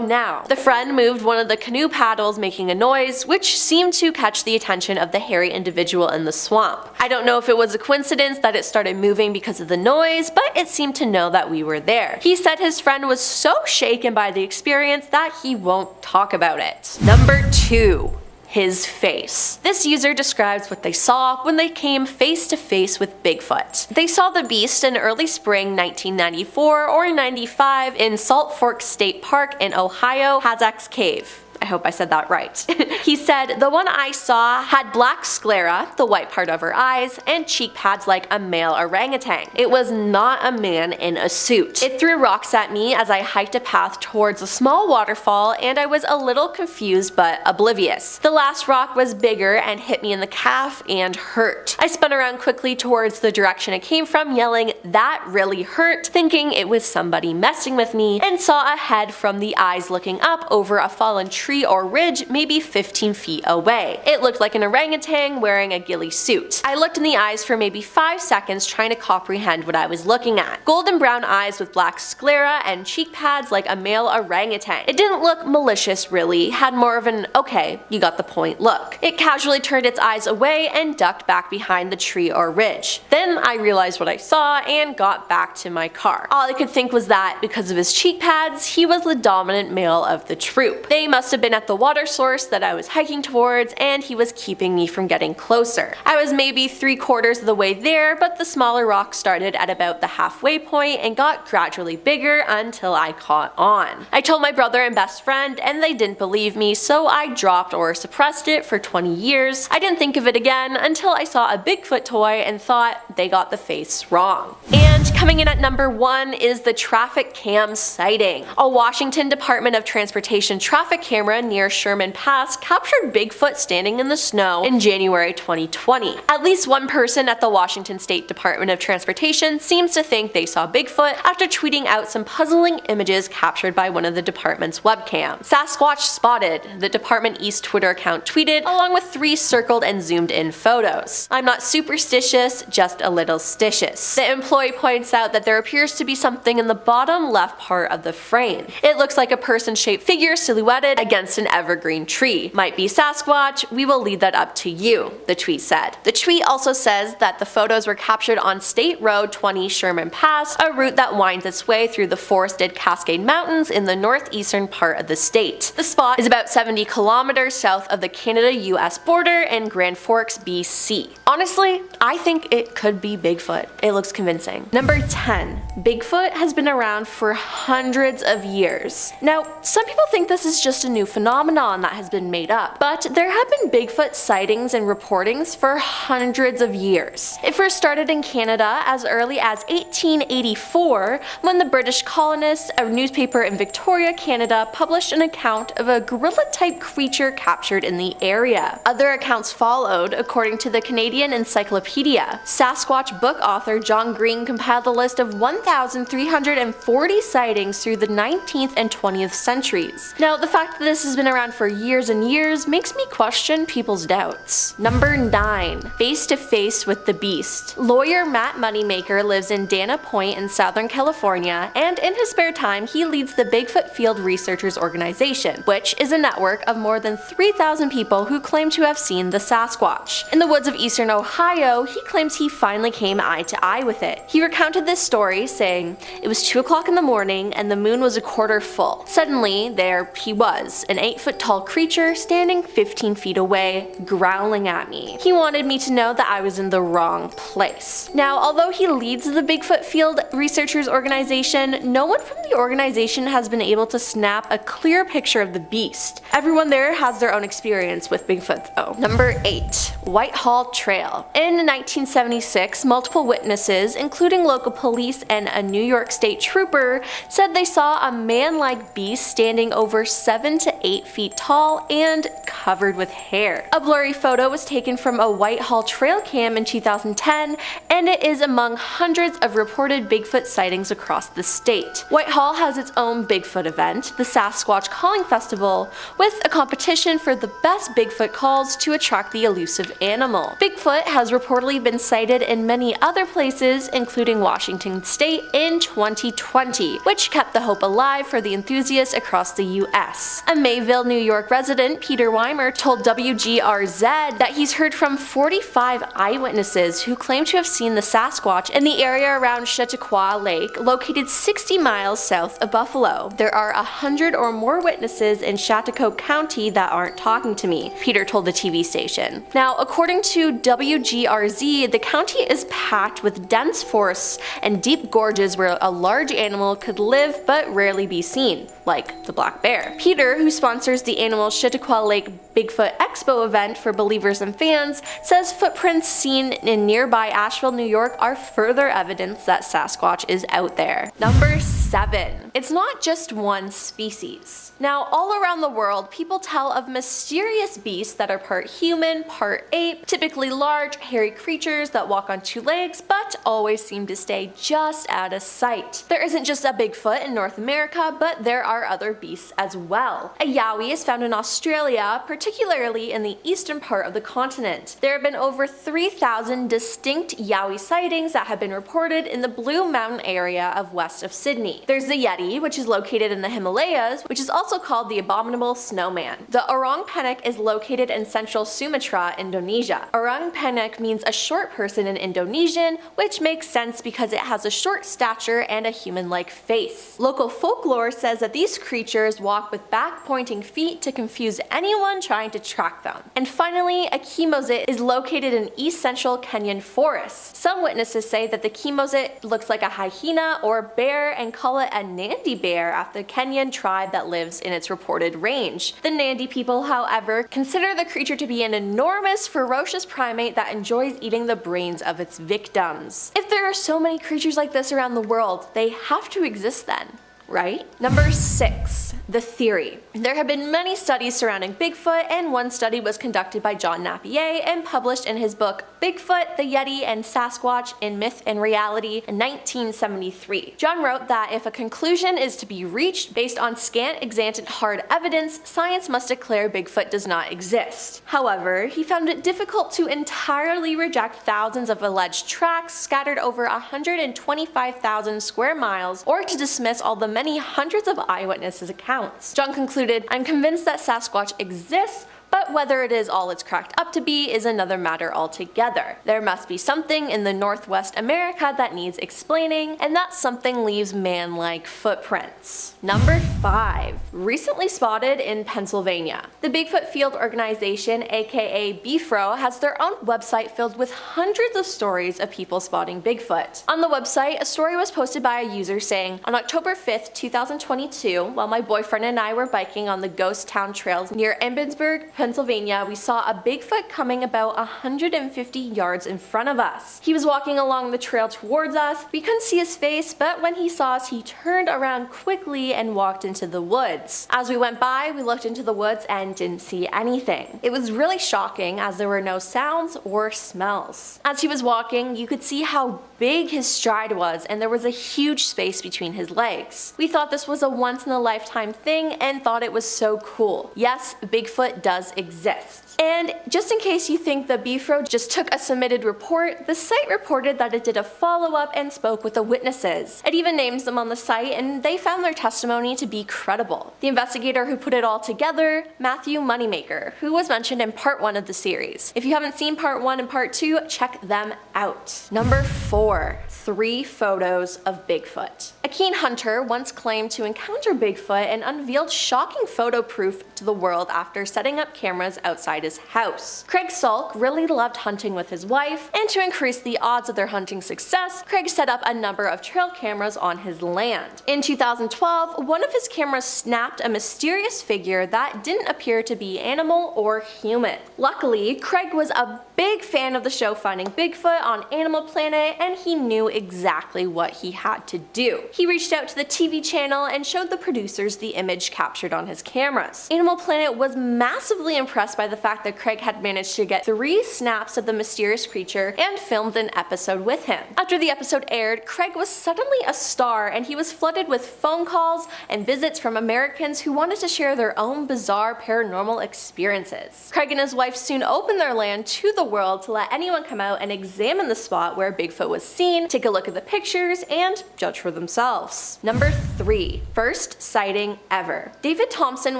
now. The friend moved one of the canoe paddles, making a noise, which seemed to catch the attention of the hairy individual in the swamp. I don't know if it was a coincidence that it started moving because of the noise, but it seemed to know that we were there. He said his friend was so shaken by the experience that he won't talk about it. Number 2. His face. This user describes what they saw when they came face to face with Bigfoot. They saw the beast in early spring 1994 or 95 in Salt Fork State Park in Ohio, Hazak's Cave. I hope I said that right. He said, the one I saw had black sclera, the white part of her eyes, and cheek pads like a male orangutan. It was not a man in a suit. It threw rocks at me as I hiked a path towards a small waterfall, and I was a little confused but oblivious. The last rock was bigger and hit me in the calf and hurt. I spun around quickly towards the direction it came from, yelling, that really hurt, thinking it was somebody messing with me, and saw a head from the eyes looking up over a fallen tree or ridge maybe 15 feet away. It looked like an orangutan wearing a ghillie suit. I looked in the eyes for maybe 5 seconds trying to comprehend what I was looking at. Golden brown eyes with black sclera and cheek pads like a male orangutan. It didn't look malicious really, had more of an okay, you got the point look. It casually turned its eyes away and ducked back behind the tree or ridge. Then I realized what I saw and got back to my car. All I could think was that because of his cheek pads, he was the dominant male of the troop. They must have been at the water source that I was hiking towards, and he was keeping me from getting closer. I was maybe 3/4 of the way there, but the smaller rock started at about the halfway point and got gradually bigger until I caught on. I told my brother and best friend, and they didn't believe me, so I dropped or suppressed it for 20 years. I didn't think of it again until I saw a Bigfoot toy and thought they got the face wrong. And coming in at number 1 is the traffic cam sighting. A Washington Department of Transportation traffic camera near Sherman Pass captured Bigfoot standing in the snow in January 2020. At least one person at the Washington State Department of Transportation seems to think they saw Bigfoot after tweeting out some puzzling images captured by one of the department's webcams. Sasquatch spotted, the Department East Twitter account tweeted, along with 3 circled and zoomed in photos. I'm not superstitious, just a little stitious. The employee points out that there appears to be something in the bottom left part of the frame. It looks like a person-shaped figure silhouetted against an evergreen tree. Might be Sasquatch, we will leave that up to you, the tweet said. The tweet also says that the photos were captured on State Road 20 Sherman Pass, a route that winds its way through the forested Cascade Mountains in the northeastern part of the state. The spot is about 70 kilometers south of the Canada-US border in Grand Forks, BC. Honestly, I think it could be Bigfoot. It looks convincing. Number 10. Bigfoot has been around for hundreds of years. Now, some people think this is just a new phenomenon that has been made up, but there have been Bigfoot sightings and reportings for hundreds of years. It first started in Canada as early as 1884 when the British colonists, a newspaper in Victoria, Canada, published an account of a gorilla-type creature captured in the area. Other accounts followed, according to the Canadian Encyclopedia. Sasquatch book author John Green compiled a list of 1,340 sightings through the 19th and 20th centuries. Now, the fact that this has been around for years and years makes me question people's doubts. Number 9. Face to face with the beast. Lawyer Matt Moneymaker lives in Dana Point in Southern California, and in his spare time he leads the Bigfoot Field Researchers Organization, which is a network of more than 3,000 people who claim to have seen the Sasquatch. In the woods of eastern Ohio, he claims he finally came eye to eye with it. He recounted this story, saying, "It was 2 o'clock in the morning and the moon was a quarter full. Suddenly, there he was, was an 8-foot tall creature standing 15 feet away, growling at me. He wanted me to know that I was in the wrong place. Now, although he leads the Bigfoot Field Researchers Organization, no one from the organization has been able to snap a clear picture of the beast. Everyone there has their own experience with Bigfoot though. Number 8. Whitehall Trail. In 1976, multiple witnesses, including local police and a New York State trooper, said they saw a man-like beast standing over 7 to 8 feet tall and covered with hair. A blurry photo was taken from a Whitehall trail cam in 2010, and it is among hundreds of reported Bigfoot sightings across the state. Whitehall has its own Bigfoot event, the Sasquatch Calling Festival, with a competition for the best Bigfoot calls to attract the elusive animal. Bigfoot has reportedly been sighted in many other places, including Washington State in 2020, which kept the hope alive for the enthusiasts across the US. A Mayville, New York resident, Peter Weimer, told WGRZ that he's heard from 45 eyewitnesses who claim to have seen the Sasquatch in the area around Chautauqua Lake, located 60 miles south of Buffalo. There are 100 or more witnesses in Chautauqua County that aren't talking to me, Peter told the TV station. Now, according to WGRZ, the county is packed with dense forests and deep gorges where a large animal could live but rarely be seen, like the black bear. Peter, who sponsors the annual Chautauqua Lake Bigfoot Expo event for believers and fans, says footprints seen in nearby Asheville, New York are further evidence that Sasquatch is out there. Number 7. It's not just one species. Now, all around the world, people tell of mysterious beasts that are part human, part ape, typically large, hairy creatures that walk on 2 legs, but always seem to stay just out of sight. There isn't just a Bigfoot in North America, but there are other beasts as well. A yowie is found in Australia, particularly in the eastern part of the continent. There have been over 3,000 distinct yowie sightings that have been reported in the Blue Mountain area of west of Sydney. There's the Yeti, which is located in the Himalayas, which is also called the abominable snowman. The orang penyek is located in central Sumatra, Indonesia. Orang penyek means a short person in Indonesian, which makes sense because it has a short stature and a human-like face. Local folklore says that these creatures walk with back-pointing feet to confuse anyone trying to track them. And finally, a chemosit is located in east central Kenyan forests. Some witnesses say that the chemosit looks like a hyena or bear and call it a Nandi bear after the Kenyan tribe that lives in its reported range. The Nandi people, however, consider the creature to be an enormous, ferocious primate that enjoys eating the brains of its victims. If there are so many creatures like this around the world, they have to exist then, right? Number 6. The theory. There have been many studies surrounding Bigfoot, and one study was conducted by John Napier and published in his book Bigfoot, the Yeti, and Sasquatch in Myth and Reality in 1973. John wrote that if a conclusion is to be reached based on scant extant hard evidence, science must declare Bigfoot does not exist. However, he found it difficult to entirely reject thousands of alleged tracks scattered over 125,000 square miles, or to dismiss all the many hundreds of eyewitnesses' accounts. John concluded, "I'm convinced that Sasquatch exists, but whether it is all it's cracked up to be is another matter altogether. There must be something in the Northwest America that needs explaining, and that something leaves man-like footprints." Number 5. Recently spotted in Pennsylvania. The Bigfoot Field Organization, aka BFRO, has their own website filled with hundreds of stories of people spotting Bigfoot. On the website, a story was posted by a user saying, "On October 5th, 2022, while my boyfriend and I were biking on the ghost town trails near Ebensburg, Pennsylvania, we saw a Bigfoot coming about 150 yards in front of us. He was walking along the trail towards us. We couldn't see his face, but when he saw us, he turned around quickly and walked into the woods. As we went by, we looked into the woods and didn't see anything. It was really shocking as there were no sounds or smells. As he was walking, you could see how big his stride was, and there was a huge space between his legs. We thought this was a once-in-a-lifetime thing and thought it was so cool. Yes, Bigfoot does exist. And just in case you think the BFRO just took a submitted report, the site reported that it did a follow-up and spoke with the witnesses. It even names them on the site, and they found their testimony to be credible. The investigator who put it all together, Matthew Moneymaker, who was mentioned in part 1 of the series. If you haven't seen part 1 and part 2, check them out. Number 4. 3 photos of Bigfoot. A keen hunter once claimed to encounter Bigfoot and unveiled shocking photo proof to the world after setting up cameras outside his house. Craig Salk really loved hunting with his wife, and to increase the odds of their hunting success, Craig set up a number of trail cameras on his land. In 2012, one of his cameras snapped a mysterious figure that didn't appear to be animal or human. Luckily, Craig was a big fan of the show Finding Bigfoot on Animal Planet, and he knew exactly what he had to do. He reached out to the TV channel and showed the producers the image captured on his cameras. Animal Planet was massively impressed by the fact that Craig had managed to get 3 snaps of the mysterious creature and filmed an episode with him. After the episode aired, Craig was suddenly a star, and he was flooded with phone calls and visits from Americans who wanted to share their own bizarre paranormal experiences. Craig and his wife soon opened their land to the world to let anyone come out and examine the spot where Bigfoot was seen, take a look at the pictures, and judge for themselves. Number 3. First sighting ever. David Thompson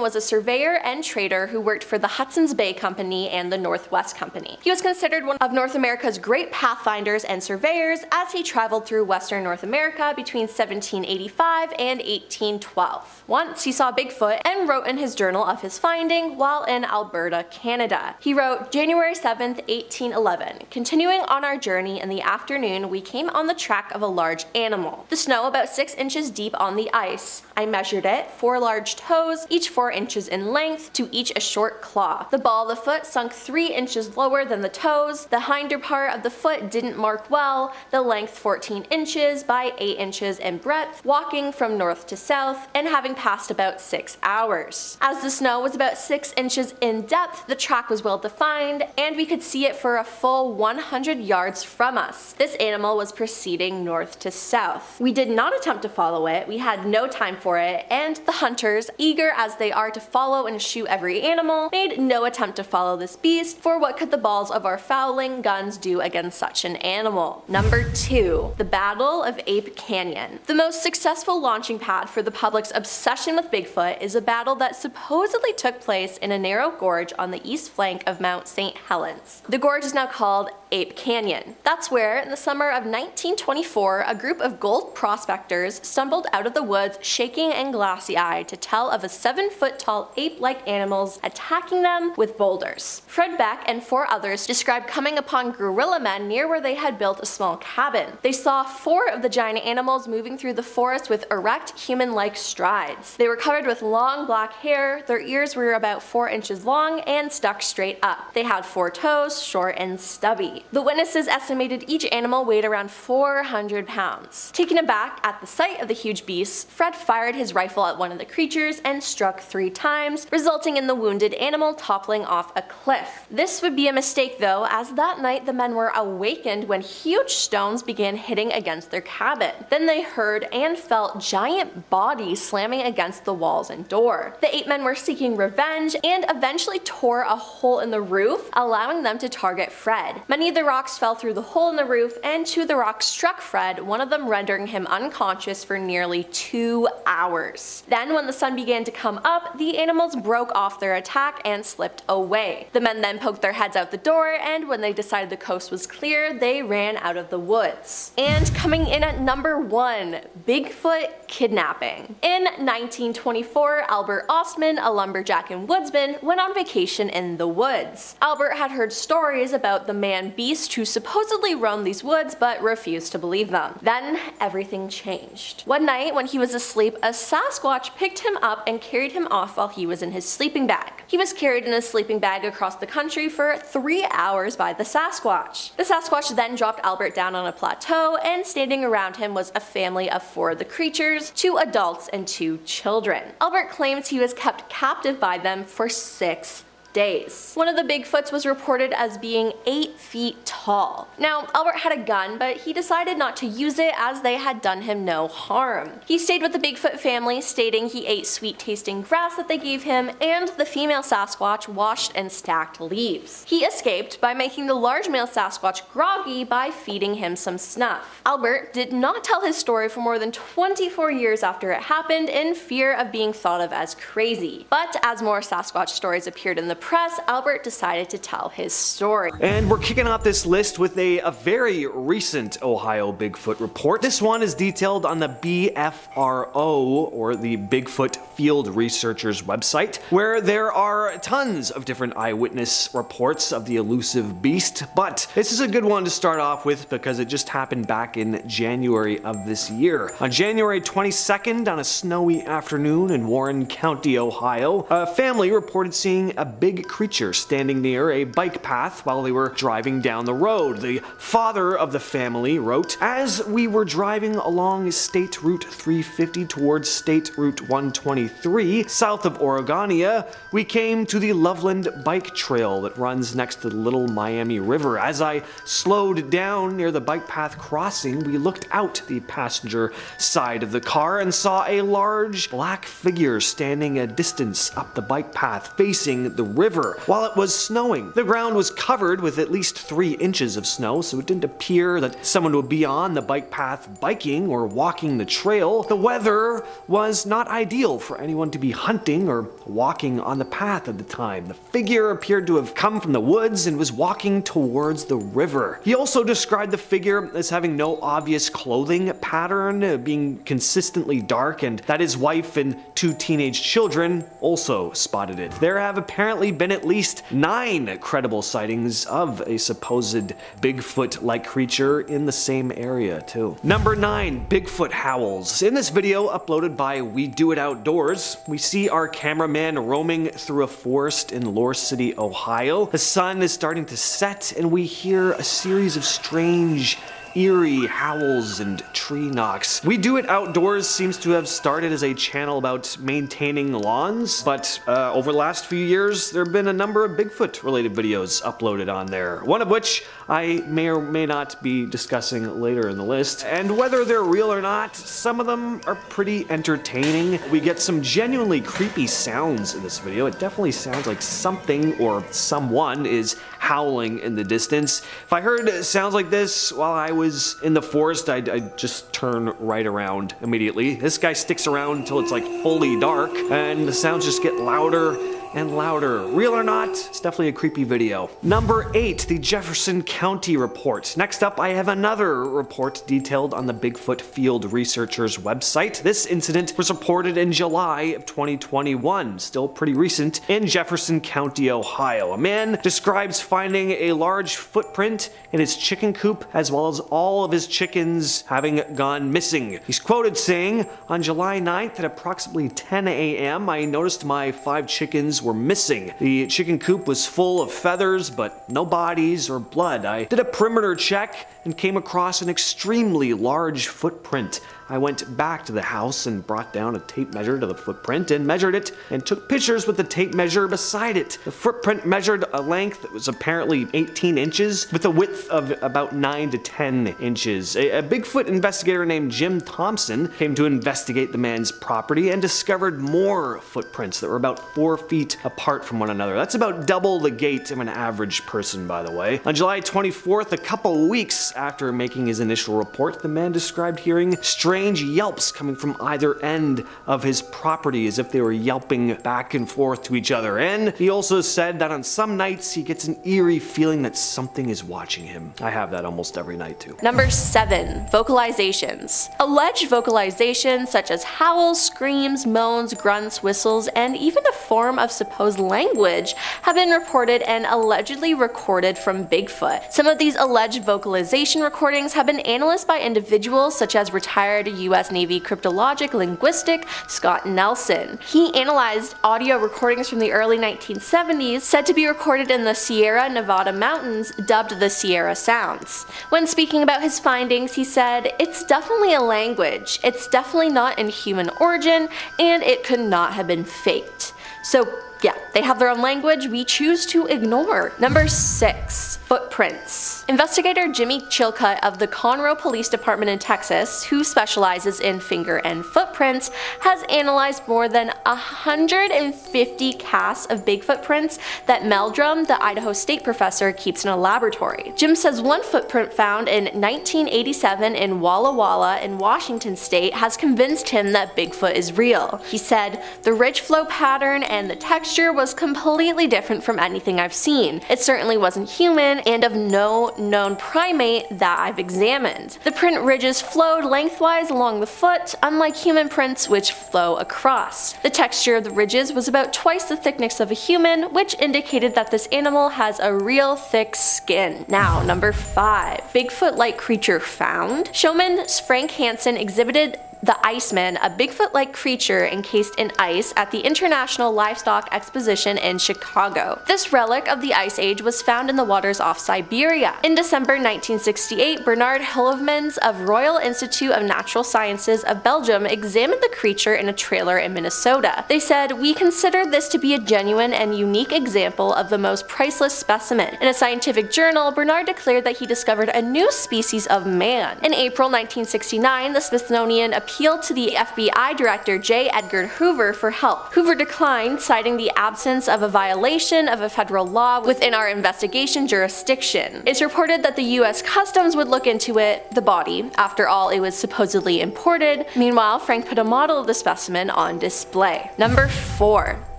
was a surveyor and trader who worked for the Hudson's Bay Company and the Northwest Company. He was considered one of North America's great pathfinders and surveyors as he traveled through Western North America between 1785 and 1812. Once he saw Bigfoot and wrote in his journal of his finding while in Alberta, Canada. He wrote, January 7th, 1811. Continuing on our journey in the afternoon, we came on the track of a large animal. The snow about 6 inches deep on the ice. I measured it, 4 large toes, each 4 inches in length, to each a short claw. The ball of the foot sunk 3 inches lower than the toes. The hinder part of the foot didn't mark well, the length 14 inches by 8 inches in breadth, walking from north to south, and having passed about 6 hours. As the snow was about 6 inches in depth, the track was well defined, and we could see it for a full 100 yards from us. This animal was proceeding north to south. We did not attempt to follow it, we had no time for it, and the hunters, eager as they are to follow and shoot every animal, made no attempt to follow this beast, for what could the balls of our fowling guns do against such an animal? Number 2. The Battle of Ape Canyon. The most successful launching pad for the public's obsession with Bigfoot is a battle that supposedly took place in a narrow gorge on the east flank of Mount St. Helens. The gorge is now called Ape Canyon. That's where, in the summer of 1924, a group of gold prospectors stumbled out of the woods shaking and glassy-eyed to tell of a 7-foot-tall ape-like animals attacking them with boulders. Fred Beck and 4 others described coming upon gorilla men near where they had built a small cabin. They saw 4 of the giant animals moving through the forest with erect, human-like strides. They were covered with long black hair, their ears were about 4 inches long and stuck straight up. They had 4 toes, short and stubby. The witnesses estimated each animal weighed around 400 pounds. Taken aback at the sight of the huge beasts, Fred fired his rifle at one of the creatures and struck 3 times, resulting in the wounded animal toppling off a cliff. This would be a mistake though, as that night the men were awakened when huge stones began hitting against their cabin. Then they heard and felt giant bodies slamming against the walls and door. The 8 men were seeking revenge and eventually tore a hole in the roof, allowing them to target Fred. Many of the rocks fell through the hole in the roof, and 2 of the rocks struck Fred, one of them rendering him unconscious for nearly 2 hours. Then, when the sun began to come up, the animals broke off their attack and slipped away. The men then poked their heads out the door, and when they decided the coast was clear, they ran out of the woods. And coming in at number 1, Bigfoot kidnapping. In 1924, Albert Ostman, a lumberjack and woodsman, went on vacation in the woods. Albert had heard stories about the man-beast who supposedly roamed these woods but refused to believe them. Then everything changed. One night when he was asleep, a Sasquatch picked him up and carried him off while he was in his sleeping bag. He was carried in his sleeping bag across the country for 3 hours by the Sasquatch. The Sasquatch then dropped Albert down on a plateau, and standing around him was a family of 4 of the creatures, 2 adults and 2 children. Albert claims he was kept captive by them for 6 days. One of the Bigfoots was reported as being 8 feet tall. Now, Albert had a gun, but he decided not to use it as they had done him no harm. He stayed with the Bigfoot family, stating he ate sweet-tasting grass that they gave him, and the female Sasquatch washed and stacked leaves. He escaped by making the large male Sasquatch groggy by feeding him some snuff. Albert did not tell his story for more than 24 years after it happened, in fear of being thought of as crazy. But as more Sasquatch stories appeared in the press, Albert decided to tell his story. And we're kicking off this list with a very recent Ohio Bigfoot report. This one is detailed on the BFRO, or the Bigfoot Field Researchers website, where there are tons of different eyewitness reports of the elusive beast. But this is a good one to start off with because it just happened back in January of this year. On January 22nd, on a snowy afternoon in Warren County, Ohio, a family reported seeing a big creature standing near a bike path while they were driving down the road. The father of the family wrote, "As we were driving along State Route 350 towards State Route 123, south of Oregonia, we came to the Loveland Bike Trail that runs next to the Little Miami River. As I slowed down near the bike path crossing, we looked out the passenger side of the car and saw a large black figure standing a distance up the bike path facing the river. While it was snowing, the ground was covered with at least 3 inches of snow, so it didn't appear that someone would be on the bike path biking or walking the trail. The weather was not ideal for anyone to be hunting or walking on the path at the time. The figure appeared to have come from the woods and was walking towards the river." He also described the figure as having no obvious clothing pattern, being consistently dark, and that his wife and 2 teenage children also spotted it. There have apparently been at least 9 credible sightings of a supposed Bigfoot-like creature in the same area too. Number 9, Bigfoot howls. In this video uploaded by We Do It Outdoors, we see our cameraman roaming through a forest in Lore City, Ohio. The sun is starting to set and we hear a series of strange, eerie howls and tree knocks. We Do It Outdoors seems to have started as a channel about maintaining lawns, but over the last few years there have been a number of Bigfoot related videos uploaded on there, one of which I may or may not be discussing later in the list. And whether they're real or not, some of them are pretty entertaining. We get some genuinely creepy sounds in this video. It definitely sounds like something or someone is howling in the distance. If I heard sounds like this while I was in the forest, I'd just turn right around immediately. This guy sticks around until it's like fully dark and the sounds just get louder and louder. Real or not, it's definitely a creepy video. Number 8, the Jefferson County report. Next up, I have another report detailed on the Bigfoot Field Researchers website. This incident was reported in July of 2021, still pretty recent, in Jefferson County, Ohio. A man describes finding a large footprint in his chicken coop, as well as all of his chickens having gone missing. He's quoted saying, "On July 9th at approximately 10 a.m., I noticed my 5 chickens were missing. The chicken coop was full of feathers, but no bodies or blood. I did a perimeter check and came across an extremely large footprint. I went back to the house and brought down a tape measure to the footprint and measured it and took pictures with the tape measure beside it. The footprint measured a length that was apparently 18 inches with a width of about 9 to 10 inches. A Bigfoot investigator named Jim Thompson came to investigate the man's property and discovered more footprints that were about 4 feet apart from one another. That's about double the gait of an average person, by the way. On July 24th, a couple weeks after making his initial report, the man described hearing strange yelps coming from either end of his property, as if they were yelping back and forth to each other. And he also said that on some nights he gets an eerie feeling that something is watching him. I have that almost every night too. Number 7, vocalizations. Alleged vocalizations such as howls, screams, moans, grunts, whistles, and even a form of supposed language have been reported and allegedly recorded from Bigfoot. Some of these alleged vocalization recordings have been analyzed by individuals such as retired US Navy cryptologic linguistic Scott Nelson. He analyzed audio recordings from the early 1970s said to be recorded in the Sierra Nevada mountains dubbed the Sierra Sounds. When speaking about his findings, he said, "It's definitely a language, it's definitely not in human origin, and it could not have been faked." So yeah, they have their own language we choose to ignore. Number 6, footprints. Investigator Jimmy Chilcutt of the Conroe Police Department in Texas, who specializes in finger and footprints, has analyzed more than 150 casts of Bigfoot prints that Meldrum, the Idaho State professor, keeps in a laboratory. Jim says one footprint found in 1987 in Walla Walla in Washington state has convinced him that Bigfoot is real. He said, "The ridge flow pattern and the texture texture was completely different from anything I've seen. It certainly wasn't human and of no known primate that I've examined. The print ridges flowed lengthwise along the foot, unlike human prints which flow across. The texture of the ridges was about twice the thickness of a human, which indicated that this animal has a real thick skin. Now, number 5. Bigfoot-like creature found? Showman Frank Hansen exhibited the Iceman, a Bigfoot-like creature encased in ice at the International Livestock Exposition in Chicago. This relic of the Ice Age was found in the waters off Siberia. In December 1968, Bernard Heuvelmans of Royal Institute of Natural Sciences of Belgium examined the creature in a trailer in Minnesota. They said, "We consider this to be a genuine and unique example of the most priceless specimen." In a scientific journal, Bernard declared that he discovered a new species of man. In April 1969, the Smithsonian appealed to the FBI Director J. Edgar Hoover for help. Hoover declined, citing the absence of a violation of a federal law within our investigation jurisdiction. It's reported that the US Customs would look into it, the body. After all, it was supposedly imported. Meanwhile, Frank put a model of the specimen on display. Number 4.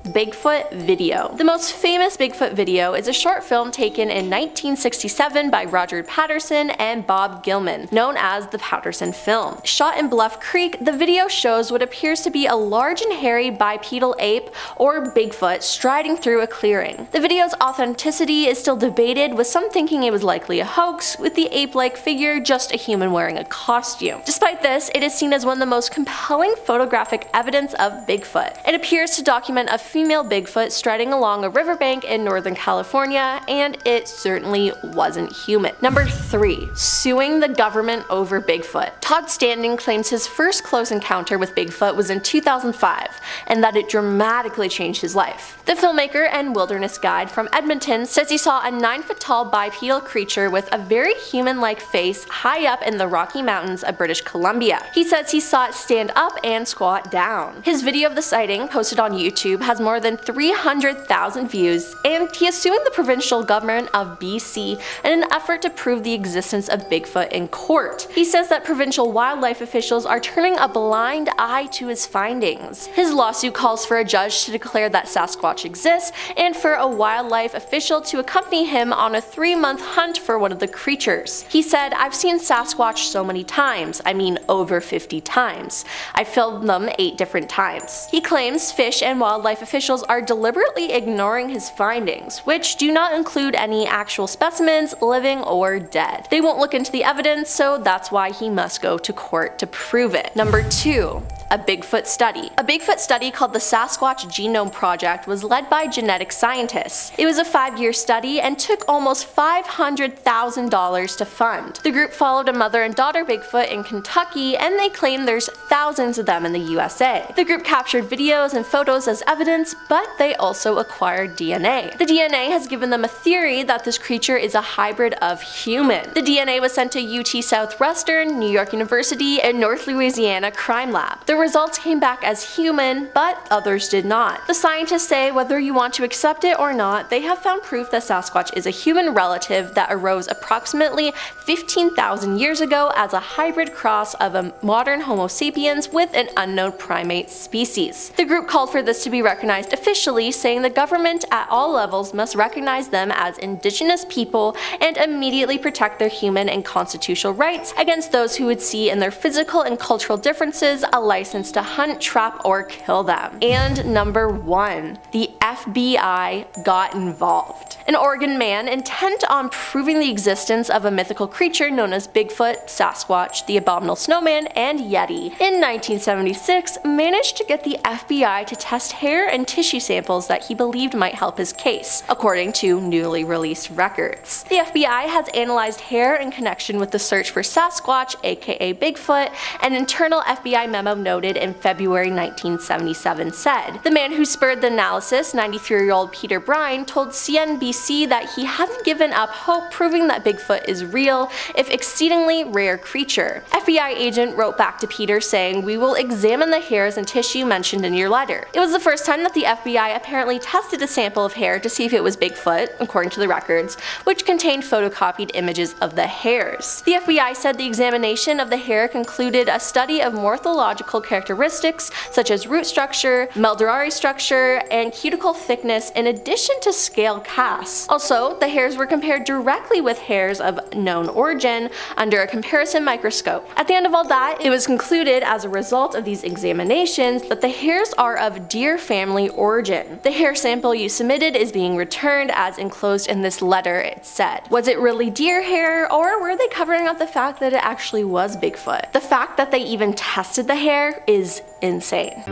Bigfoot video. The most famous Bigfoot video is a short film taken in 1967 by Roger Patterson and Bob Gilman, known as the Patterson film. Shot in Bluff Creek, the video shows what appears to be a large and hairy bipedal ape, or Bigfoot, striding through a clearing. The video's authenticity is still debated, with some thinking it was likely a hoax, with the ape-like figure just a human wearing a costume. Despite this, it is seen as one of the most compelling photographic evidence of Bigfoot. It appears to document a female Bigfoot striding along a riverbank in Northern California, and it certainly wasn't human. Number 3. Suing the government over Bigfoot. Todd Standing claims his first close encounter with Bigfoot was in 2005, and that it dramatically changed his life. The filmmaker and wilderness guide from Edmonton says he saw a 9-foot-tall bipedal creature with a very human-like face high up in the Rocky Mountains of British Columbia. He says he saw it stand up and squat down. His video of the sighting, posted on YouTube, has more than 300,000 views, and he is suing the provincial government of BC in an effort to prove the existence of Bigfoot in court. He says that provincial wildlife officials are turning a blind eye to his findings. His lawsuit calls for a judge to declare that Sasquatch exists and for a wildlife official to accompany him on a 3-month hunt for one of the creatures. He said, "I've seen Sasquatch so many times, I mean over 50 times. I filmed them 8 different times." He claims fish and wildlife officials are deliberately ignoring his findings, which do not include any actual specimens, living or dead. They won't look into the evidence, so that's why he must go to court to prove it. Number 2. A Bigfoot study. A Bigfoot study called the Sasquatch Genome Project was led by genetic scientists. It was a 5-year study and took almost $500,000 to fund. The group followed a mother and daughter Bigfoot in Kentucky, and they claim there's thousands of them in the USA. The group captured videos and photos as evidence, but they also acquired DNA. The DNA has given them a theory that this creature is a hybrid of human. The DNA was sent to UT Southwestern, New York University, and North Louisiana Crime Lab. The results came back as human, but others did not. The scientists say whether you want to accept it or not, they have found proof that Sasquatch is a human relative that arose approximately 15,000 years ago as a hybrid cross of a modern Homo sapiens with an unknown primate species. The group called for this to be recognized officially, saying the government at all levels must recognize them as indigenous people and immediately protect their human and constitutional rights against those who would see in their physical and cultural differences a license to hunt, trap, or kill them. And number 1. The FBI got involved. An Oregon man intent on proving the existence of a mythical creature known as Bigfoot, Sasquatch, the Abominable Snowman, and Yeti in 1976 managed to get the FBI to test hair and tissue samples that he believed might help his case, according to newly released records. The FBI has analyzed hair in connection with the search for Sasquatch, aka Bigfoot. An internal FBI memo noted in February 1977 said, "The man who spurred the analysis, 93-year-old Peter Brine, told CNBC that he hasn't given up hope proving that Bigfoot is real, if exceedingly rare creature." FBI agent wrote back to Peter saying, "We will examine the hairs and tissue mentioned in your letter." It was the first time that the FBI apparently tested a sample of hair to see if it was Bigfoot, according to the records, which contained photocopied images of the hairs. The FBI said the examination of the hair concluded a study of morphological characteristics such as root structure, meldorari structure, and cuticle thickness in addition to scale casts. Also, the hairs were compared directly with hairs of known origin under a comparison microscope. At the end of all that, it was concluded as a result of these examinations that the hairs are of deer family origin. The hair sample you submitted is being returned as enclosed in this letter it said. Was it really deer hair, or were they covering up the fact that it actually was Bigfoot? The fact that they even tested the hair is insane.